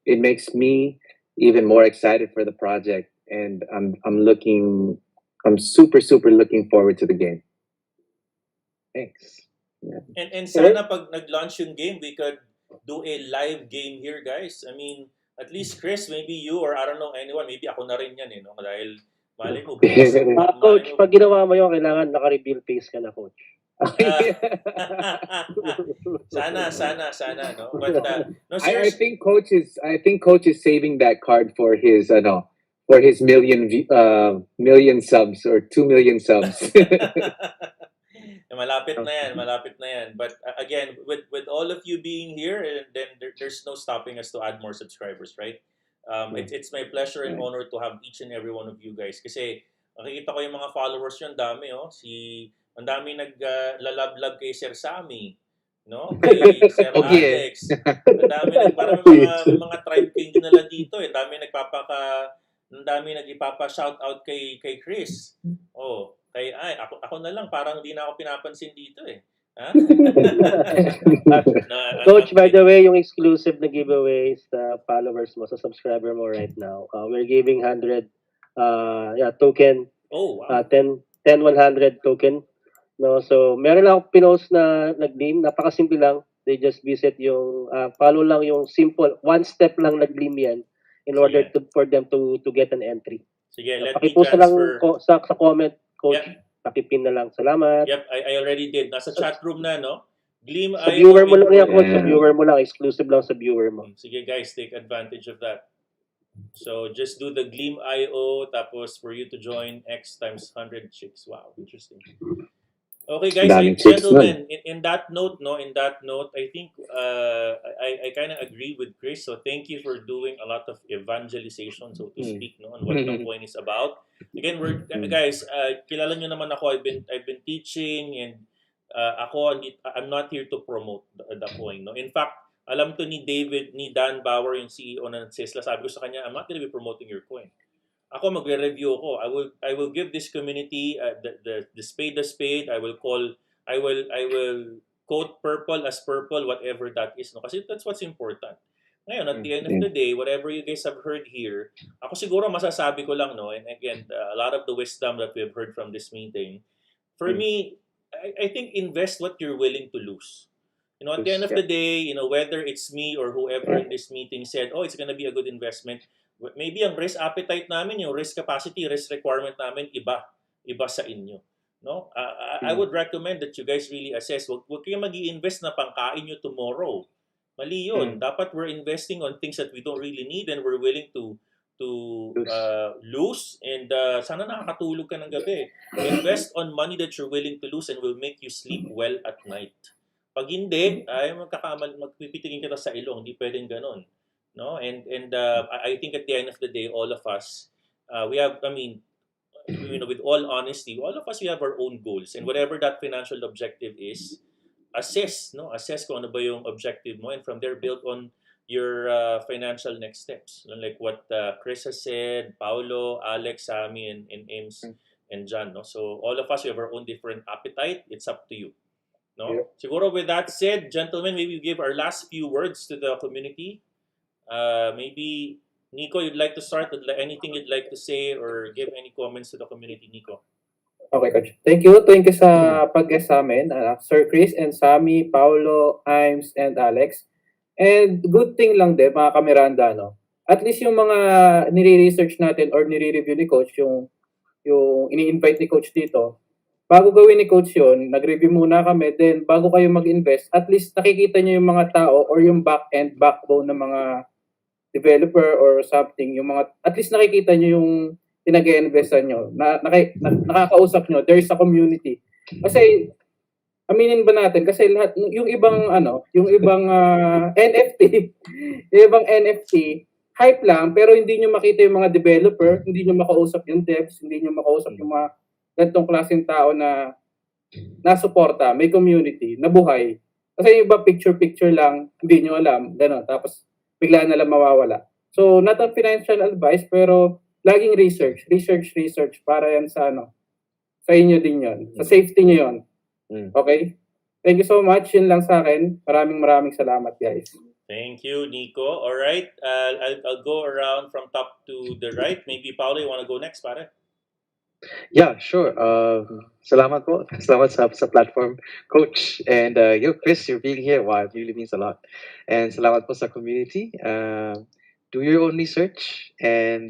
It makes me even more excited for the project, and I'm super looking forward to the game. Thanks. Yeah. And sana pag nag-launch yung game, we could do a live game here, guys. I mean, at least Chris, maybe you or I don't know anyone, maybe ako na rin yan, no? Dahil mali mo, Coach, pag ginawa mo yun, kailangan naka-reveal face ka na, Coach. Sana, no? But no, I seriously. think coach is saving that card for his million subs or 2 million subs. malapit na yan. But again, with all of you being here, and then there's no stopping us to add more subscribers, right? It's my pleasure and honor to have each and every one of you guys. Kasi nakikita ko yung mga followers yun, dami, oh. Ang dami naglalab-lab kay Sir Sammy, no? Kay Sir Alex. Ang dami parang may mga tribe king din nila dito, eh. Ang dami nagipapa-shout out kay Kris. Oh, ako na lang, parang hindi na ako pinapansin dito, eh. Ha? Coach, by the way, yung exclusive na giveaways sa followers mo, sa subscriber mo right now, we're giving 100 token. Oh, wow. 10 100 token. No, so meron lang akong pinost na nag-gleam, napakasimple lang. They just visit yung follow lang yung simple, one step lang nag-gleam yan in order for them to get an entry. Sige, let me Pakipost na lang transfer. sa comment, Coach. Yep. Pakipin na lang. Salamat. Yep, I already did. Nasa chat room na, no? Gleam Sa viewer mo lang yan, Coach. Sa viewer mo lang. Exclusive lang sa viewer mo. Sige, guys, take advantage of that. So just do the Gleam.io, tapos for you to join X times 100 chicks. Wow, interesting. Okay, guys, gentlemen, in that note, I think I kind of agree with Kris. So thank you for doing a lot of evangelization, so to speak, no, on what the point is about. Again, guys, kilala nyo naman ako. I've been teaching, and I'm not here to promote the coin. No, in fact, alam to ni Dan Bauer, yung CEO ng Sisla, sabi ko sa kanya, I'm not going to be promoting your coin. Ako magre-review ako. I will give this community the spade a spade. I will quote purple as purple, whatever that is, no? Kasi that's what's important. Ngayon, at the end of the day, whatever you guys have heard here, ako siguro masasabi ko lang, no, and again, a lot of the wisdom that we've heard from this meeting, for me, I think invest what you're willing to lose. You know, at the end of the day, you know, whether it's me or whoever in this meeting said, oh, it's gonna be a good investment, maybe ang risk appetite namin, yung risk capacity, risk requirement namin, iba sa inyo. No? I would recommend that you guys really assess. Huwag kayo mag-i-invest na pangkain nyo tomorrow. Mali yun. Dapat we're investing on things that we don't really need and we're willing to lose. And sana nakakatulog ka ng gabi. Invest on money that you're willing to lose and will make you sleep well at night. Pag hindi, ay magpipitingin kita sa ilong. Hindi pwedeng ganon. No, and I think at the end of the day, all of us, we have. I mean, you know, with all honesty, all of us, we have our own goals, and whatever that financial objective is, assess kung ano ba yung objective mo, and from there build on your financial next steps. Like what Kris has said, Paulo, Alex, Sammy, and Ames, and John, no? So all of us, we have our own different appetite. It's up to you, no? Yeah. Siguro with that said, gentlemen, maybe we give our last few words to the community. Maybe Nico, you'd like to start? Anything you'd like to say or give any comments to the community, Nico? Okay, Coach. Thank you. Thank you sa pag-guest sa amin, Sir Kris and Sammy, Paolo, Imes, and Alex. And good thing lang din, mga kamiranda, no? At least yung mga nire-research natin or nire-review ni Coach, yung ini-invite ni Coach dito, bago gawin ni Coach yun, nag-review muna kami, then bago kayo mag-invest, at least nakikita nyo yung mga tao or yung back-end, backbone ng mga developer or something, yung mga, at least nakikita nyo yung pinag-i-investan nyo, nakakausap nyo, there is a community. Kasi, aminin ba natin, kasi lahat, yung ibang NFT, yung ibang NFT, hype lang, pero hindi nyo makita yung mga developer, hindi nyo makausap yung devs, hindi nyo makausap yung mga ganitong klaseng tao na nasuporta, may community, nabuhay. Kasi yung iba picture-picture lang, hindi nyo alam, gano'n, tapos bigla na lang mawawala. So, not a financial advice, pero laging research para yan sa sa inyo din yon, sa safety nyo yon. Okay? Thank you so much. Yun lang sa akin. Maraming salamat, guys. Thank you, Nico. All right, I'll go around from top to the right. Maybe Paolo, you want to go next, pare? Yeah, sure. Salamat po. Salamat sa platform, Coach. And Kris, you're being here. Wow, it really means a lot. And salamat po sa community. Do your own research. And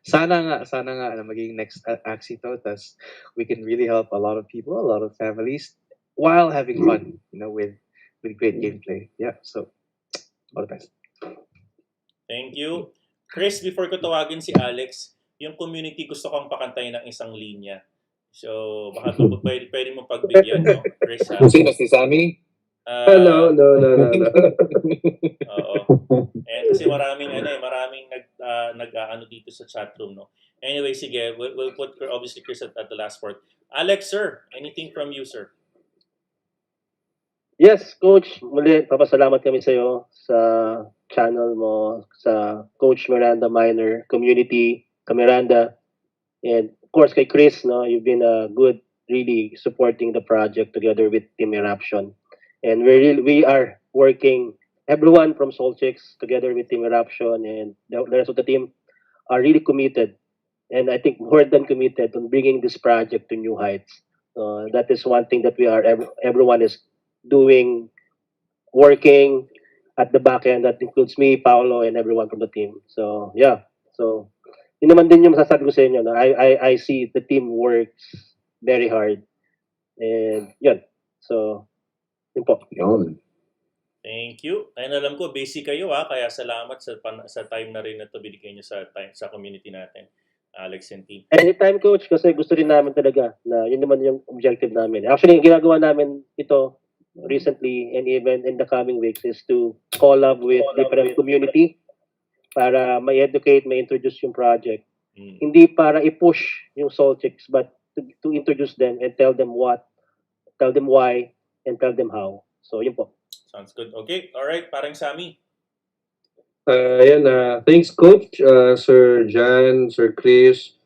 sana nga na maging next Axie to. Tas we can really help a lot of people, a lot of families, while having fun, with great gameplay. Yeah, so all the best. Thank you. Kris, before ko tawagin si Alex, yung community gusto kong pakantayin ng isang linya. So, baka pwede mo pagbigyan, no? Kris, ha? Sino si Sammy? No. Oo. And kasi maraming nag-ano dito sa chat room, no? Anyway, sige, we'll put obviously Kris at the last word. Alex, sir, anything from you, sir? Yes, Coach. Muli, papasalamat kami sa iyo sa channel mo, sa Coach Miranda Minor Community, Miranda, and of course kay Kris, no, you've been a good, really supporting the project together with Team Eruption, and we are working, everyone from Solchicks together with Team Eruption and the rest of the team are really committed, and I think more than committed on bringing this project to new heights. That is one thing that everyone is doing, working at the back end. That includes me, Paolo, and everyone from the team. So yeah, so yun naman din yung masasabi ko sa inyo. No? I see the team works very hard. And yun. So, yun po. Thank you. And alam ko, busy kayo kaya salamat sa time na rin na ito binigay nyo sa community natin, Alex and team. Anytime, Coach, kasi gusto rin namin talaga na yun naman yung objective namin. Actually, yung ginagawa namin ito recently and even in the coming weeks is to collab with different community para ma-educate, ma-introduce yung project. Hindi para i-push yung Solchicks, but to introduce them and tell them what, tell them why, and tell them how. So, yun po. Sounds good. Okay. All right. Parang Sammy. Thanks, Coach, Sir John, Sir Kris,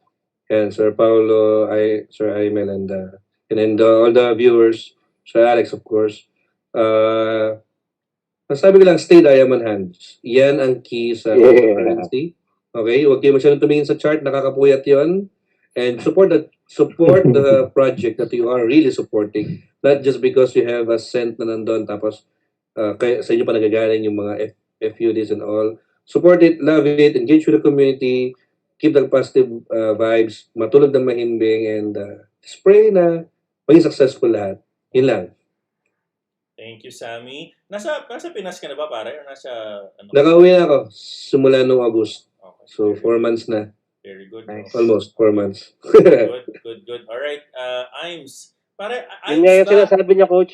and Sir Paulo, Sir Aimel, and then all the viewers, Sir Alex, of course. Nasabi ko lang, stay diamond hands. Yan ang key sa cryptocurrency. Okay? Huwag kayo masyadong tumingin sa chart, nakakapuyat yon. And support the project that you are really supporting. Not just because you have a cent na nandun, tapos sa inyo pa nagagaling yung mga FUDs and all. Support it, love it, engage with the community, keep the positive vibes, matulog ng mahimbing, and spray na maging successful lahat. Yun lang. Thank you, Sammy. Nasa Pinas ka na ba, pare? Or nasa Nakauwi na ako simula noong August. Okay. So, 4 months na. Very good. Nice. Almost 4 months. Good. All right. Imes. Pare, Yun nga yung sinasabi niya, Coach,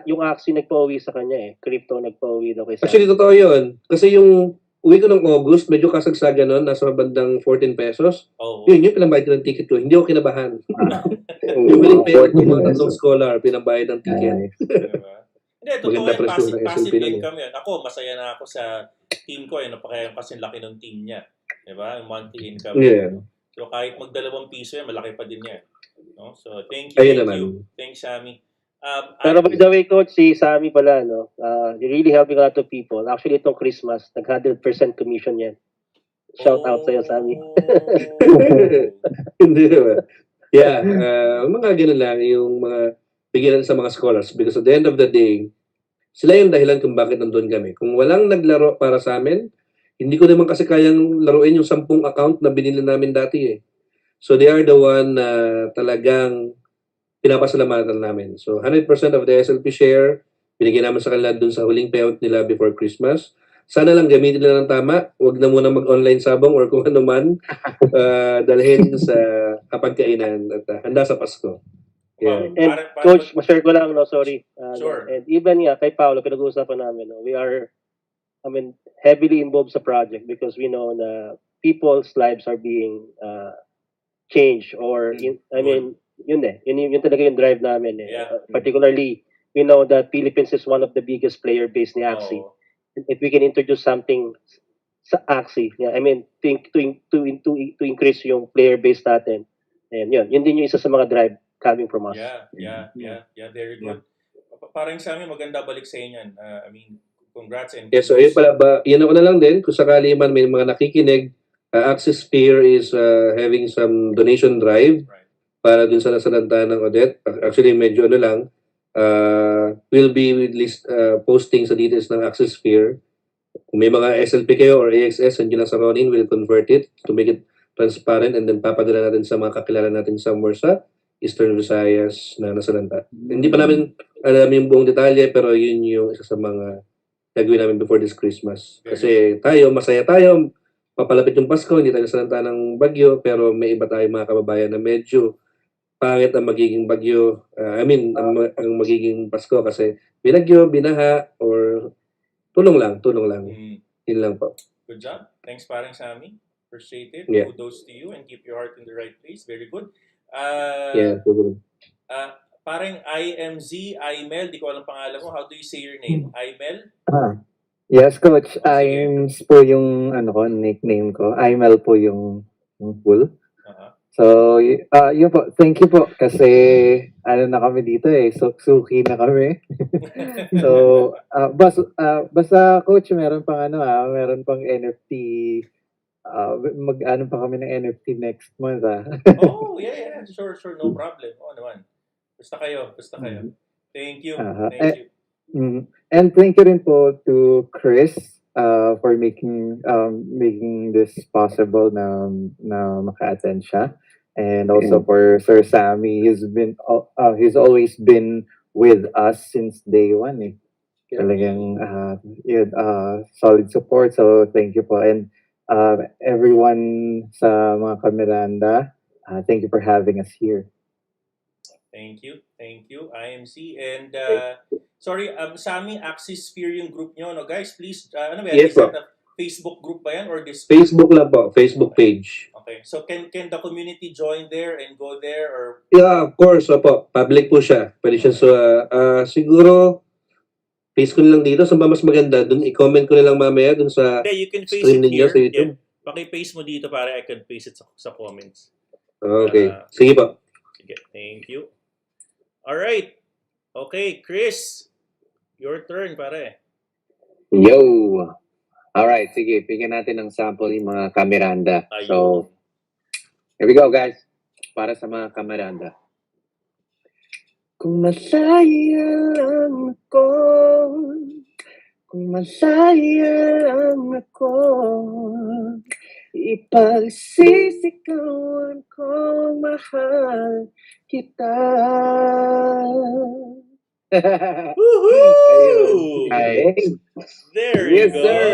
yung Axie nagpa-uwi sa kanya Crypto nagpa-uwi daw kay Sammy. Actually, totoo yun. Kasi yung uwi ko ng August, medyo kasagsaga nun, nasa bandang 14 pesos. Oh. Yun pinambayad ko ng ticket ko. Hindi ako kinabahan. Yung biling pera ko mga tatlong scholar, pinambayad ng ticket. Hindi, totoo yan. Passive income yan. Ako, masaya na ako sa team ko. Napakaya kasi laki ng team niya. Diba? Yung monthly income. Yeah. Pero kahit mag-2 piso yan, malaki pa din yan. No? So, thank you, Ayun thank naman. you. Thanks, Sammy. Pero by the way, Coach, si Sammy pala, no? You're really helping a lot of people. Actually, itong Christmas, nag-100% commission yan. Shout out sa'yo, Sammy. Hindi naman. Yeah, mga ganun lang yung mga bigyan sa mga scholars because at the end of the day, sila yung dahilan kung bakit nandun kami. Kung walang naglaro para sa amin, hindi ko naman kasi kayang laruin yung 10 account na binili namin dati eh. So they are the one na talagang pinapasalamatan namin. So 100% of the SLP share, binigyan namin sa kanila dun sa huling payout nila before Christmas. Sana lang gamitin nila ng tama. Huwag na muna mag-online sabong or kung ano man. Dalhin sa kapagkainan at handa sa Pasko. Yeah. And Coach, ma-share ko lang, no, sorry. Sure. And even kay Paolo, pinag-uusapan namin, no, we are, heavily involved sa project because we know na people's lives are being changed or, yun talaga yung drive namin. Yeah. Particularly, we know that Philippines is one of the biggest player base ni Axie. Oh. If we can introduce something sa Axie, to increase yung player base natin, and yun din yung isa sa mga drive coming from us. Yeah, very good. Parang sa amin, maganda balik sa inyo yan. Congrats and yes, so yun pala ba, yun ako na lang din, kung sakali man may mga nakikinig, Access Sphere is having some donation drive para dun sa nasalanta ng Odette. Actually, medyo we'll be posting sa details ng Access Sphere. Kung may mga SLP kayo or AXS, and yun lang sa Ronin, we'll convert it to make it transparent and then papadala natin sa mga kakilala natin somewhere sa Eastern Visayas na nasalanta. Hindi pa namin alam yung buong detalye, pero yun yung isa sa mga gagawin namin before this Christmas. Kasi masaya tayo, papalapit yung Pasko, hindi tayo nasalanta ng bagyo, pero may iba tayong mga kababayan na medyo pangit ang magiging bagyo. Ang magiging Pasko kasi binagyo, binaha, or tulong lang. Yun lang po. Good job. Thanks, parang Sammy. Appreciate it. Yeah. Kudos to you and keep your heart in the right place. Very good. Parang IMZ, Imel, di ko alam pangalan mo. How do you say your name? Imel? Yes, Coach. Imes po yung nickname ko. Imel po yung full. So, yun po. Thank you po. Kasi, na kami dito eh. Suki na kami. So, basta Coach, meron pang meron pang NFT. Mag-ano pa kami ng NFT next month Oh, yeah. Sure. No problem. Oo naman. Basta kayo. Thank you. Thank you. And thank you rin po to Kris for making this possible na maka-attend siya. And also for Sir Sammy, he's always been with us since day one eh. Talagang solid support. So thank you po. And everyone sa mga kamiranda, thank you for having us here. Thank you, IMC. And sorry, Sammy, Access Sphere yung group nyo, no guys? Please, Yes, is that a Facebook group ba yan or this? Facebook lang po, Facebook page. Okay, so can the community join there and go there or? Yeah, of course, opo. Public po siya. Pwede siya siguro paste ko nilang dito. Saan ba mas maganda? Doon i-comment ko nilang mamaya dun sa you can paste stream it ninyo here. sa YouTube. Yeah. Paki-paste mo dito para I can paste it sa comments. Okay. Sige po. Sige, thank you. Alright. Okay, Kris. Your turn, pare. Yo! Alright, sige. Bigyan natin ng sample yung mga kamiranda. So, here we go, guys. Para sa mga kamiranda. Kung masayang ako, ipagsisigawan ko, mahal kita. Woohoo! Ayun. There you Yes, go. sir.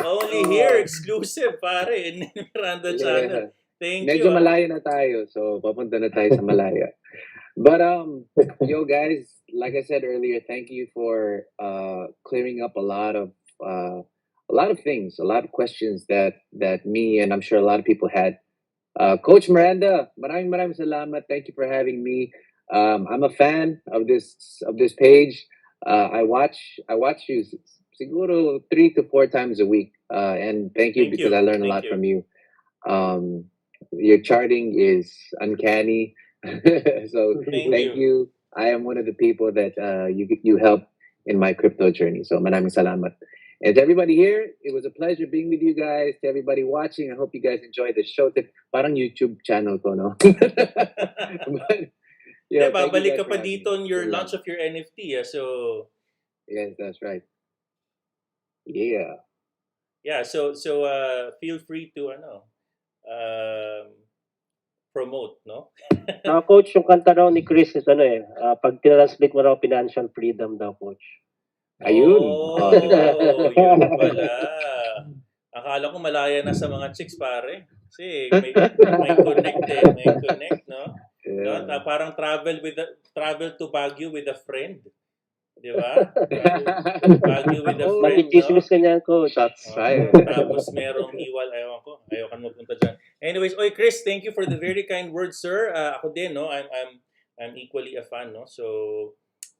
Only here, exclusive, pare. In Miranda channel. Thank Medyo you. malayo na tayo, so papunta na tayo sa malaya. But yo guys, like I said earlier, thank you for clearing up a lot of things, a lot of questions that me and I'm sure a lot of people had. Coach Miranda, maraming salamat. Thank you for having me. I'm a fan of this page. I watch you siguro 3 to 4 times a week. And thank you because I learn a lot from you. Your charting is uncanny. So Thank thank you. you. I am one of the people that you help in my crypto journey. So maraming salamat. And to everybody here, it was a pleasure being with you guys. To everybody watching, I hope you guys enjoyed the show. Parang YouTube channel ko, no? But, Hindi, thank you babalik guys ka for pa having dito on me. your Yun launch lang. of your NFT. So, Yes, that's right. Yeah. yeah, so feel free to promote, no? Coach, yung kanta daw ni Kris is pag tinranslate mo raw financial freedom daw, Coach. Ayun. Oh, yun pala. Akala ko malaya na sa mga chicks, pare. Kasi may connect eh, may connect, no? No, Yeah. parang travel to Baguio with a friend. Di ba? Baguio with a friend, no? Magkichismis ka niyan, Coach. Shots fired. Tapos merong hiwal, ayaw ko. Ayaw ka magpunta dyan. Anyways, oy Kris, thank you for the very kind words, sir. Ako din, no? I'm equally a fan, no? So,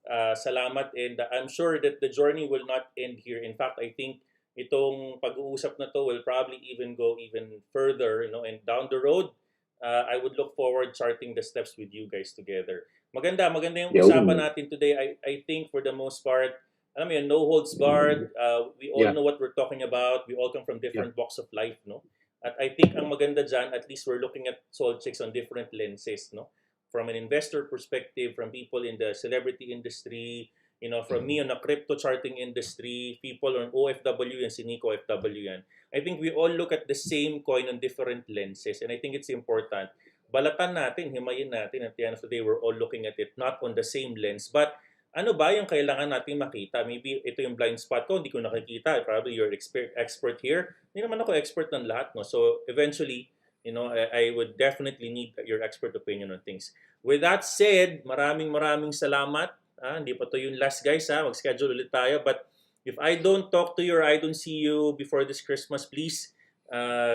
salamat, and I'm sure that the journey will not end here. In fact, I think itong pag-uusap na to will probably even go even further, you know, and down the road, I would look forward charting the steps with you guys together. Maganda yung usapan natin today. I think for the most part, alam mo yun, no holds barred. We all know what we're talking about. We all come from different walks of life, no? At I think ang maganda dyan, at least we're looking at Solchicks on different lenses, no? From an investor perspective, from people in the celebrity industry, you know, from me on the crypto charting industry, people on OFW and Sinico OFW yan. I think we all look at the same coin on different lenses, and I think it's important. Balatan natin, himayin natin, at the end of the day, we're all looking at it not on the same lens, but ano ba yung kailangan natin makita? Maybe ito yung blind spot ko, hindi ko nakikita. Probably you're expert here. Hindi naman ako expert ng lahat, no? So eventually, you know, I would definitely need your expert opinion on things. With that said, maraming salamat. Hindi pa to yung last, guys. Mag-schedule ulit tayo. But if I don't talk to you or I don't see you before this Christmas, please,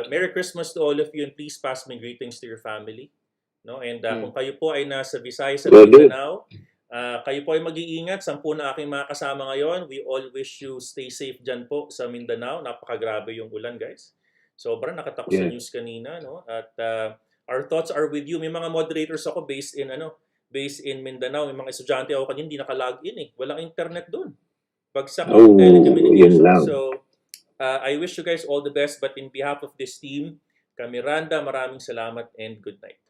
Merry Christmas to all of you, and please pass my greetings to your family. No? And kung kayo po ay nasa Visayas at Mindanao, kayo po ay mag-iingat. 10 na aking mga kasama ngayon. We all wish you stay safe dyan po sa Mindanao. Napakagrabe yung ulan, guys. Sobrang nakatakot sa news kanina, no? At our thoughts are with you. May mga moderators ako based in Mindanao. May mga estudyante ako kanina hindi naka-log-in eh. Walang internet doon. Bagsak ang telecommunication. So I wish you guys all the best, but in behalf of this team, Miranda, maraming salamat and good night.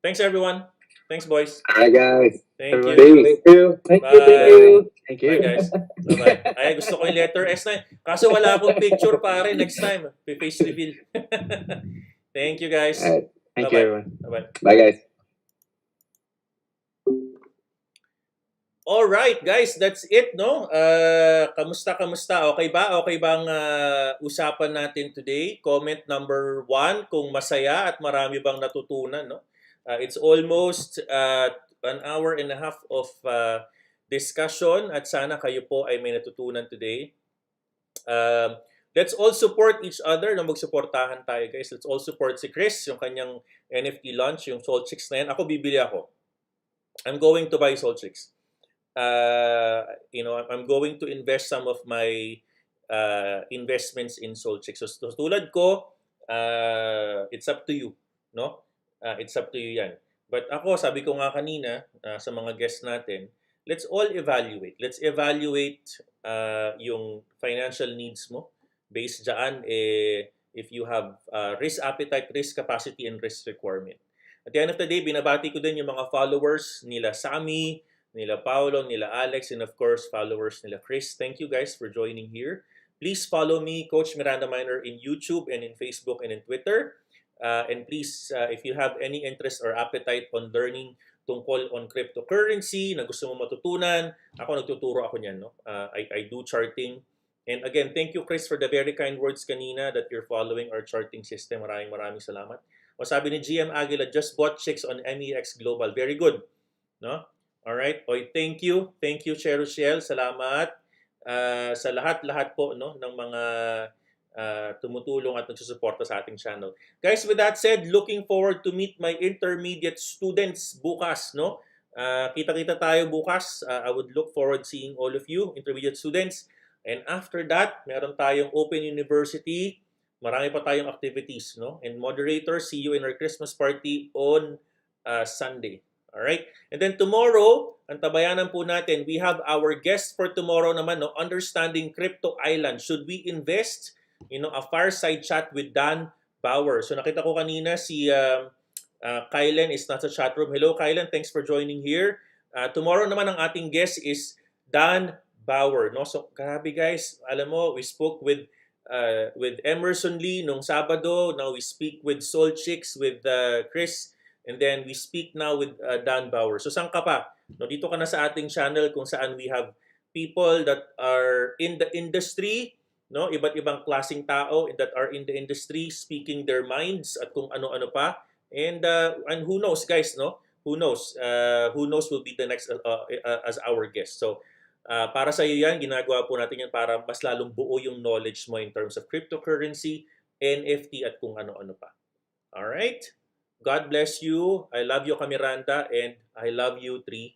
Thanks everyone. Thanks boys. All right, guys. Thank you. Thank you. Thank Bye. you. Thank you. Bye guys. Bye-bye. Ay, gusto ko yung letter S na. Kaso wala akong picture pare next time. Face reveal. Thank you guys. All right. Thank Bye-bye. you, everyone. Bye-bye. Bye, guys. All right, guys, that's it, no? Kamusta? Okay ba? Okay bang usapan natin today? Comment number 1 kung masaya at marami bang natutunan, no? It's almost 1.5 hours of discussion at sana kayo po ay may natutunan today. Let's all support each other, no? Magsuportahan tayo, guys. Let's all support si Kris, yung kanyang NFT launch, yung Solchicks na yan. Ako, bibili ako. I'm going to buy Solchicks. You know, I'm going to invest some of my investments in Solchicks. So tulad ko, it's up to you, no? It's up to you yan. But ako, sabi ko nga kanina sa mga guests natin, let's all evaluate. Let's evaluate yung financial needs mo. Based dyan, if you have risk appetite, risk capacity, and risk requirement. At the end of the day, binabati ko din yung mga followers nila Sammy, nila Paolo, nila Alex, and of course, followers nila Kris. Thank you guys for joining here. Please follow me, Coach Miranda Minor, in YouTube and in Facebook and in Twitter. And please, if you have any interest or appetite on learning tungkol on cryptocurrency na gusto mo matutunan, ako nagtuturo ako niyan, no? I do charting. And again, thank you, Kris, for the very kind words kanina that you're following our charting system. Maraming salamat. O sabi ni GM Aguila, just bought chicks on MEX Global. Very good, no? Alright, oy, thank you, Cheryl. Salamat sa lahat po, no, ng mga tumutulong at nagsusuporta sa ating channel. Guys, with that said, looking forward to meet my intermediate students bukas, no? Kita-kita tayo bukas. I would look forward seeing all of you, intermediate students. And after that, meron tayong Open University Marami pa tayong activities, no? And moderator, see you in our Christmas party on Sunday. All right? And then tomorrow, ang tabayanan po natin, we have our guest for tomorrow naman, no? Understanding Crypto Island. Should we invest? You know, a fireside chat with Dan Bauer. So nakita ko kanina si Kylen is nasa chat room. Hello, Kylen. Thanks for joining here. Tomorrow naman ang ating guest is Dan Bauer. No? So, grabe guys. Alam mo, we spoke with Emerson Lee nung Sabado. Now we speak with Solchicks, with Kris. And then we speak now with Dan Bauer. So, saan ka pa? No, dito ka na sa ating channel kung saan we have people that are in the industry, no? Iba't ibang klaseng tao that are in the industry speaking their minds at kung ano-ano pa. And who knows, guys, no? Who knows? Who knows will be the next as our guest. So, para sa iyo yan, ginagawa po natin yan para mas lalong buo yung knowledge mo in terms of cryptocurrency, NFT, at kung ano-ano pa. Alright? God bless you. I love you, Miranda, and I love you, 3.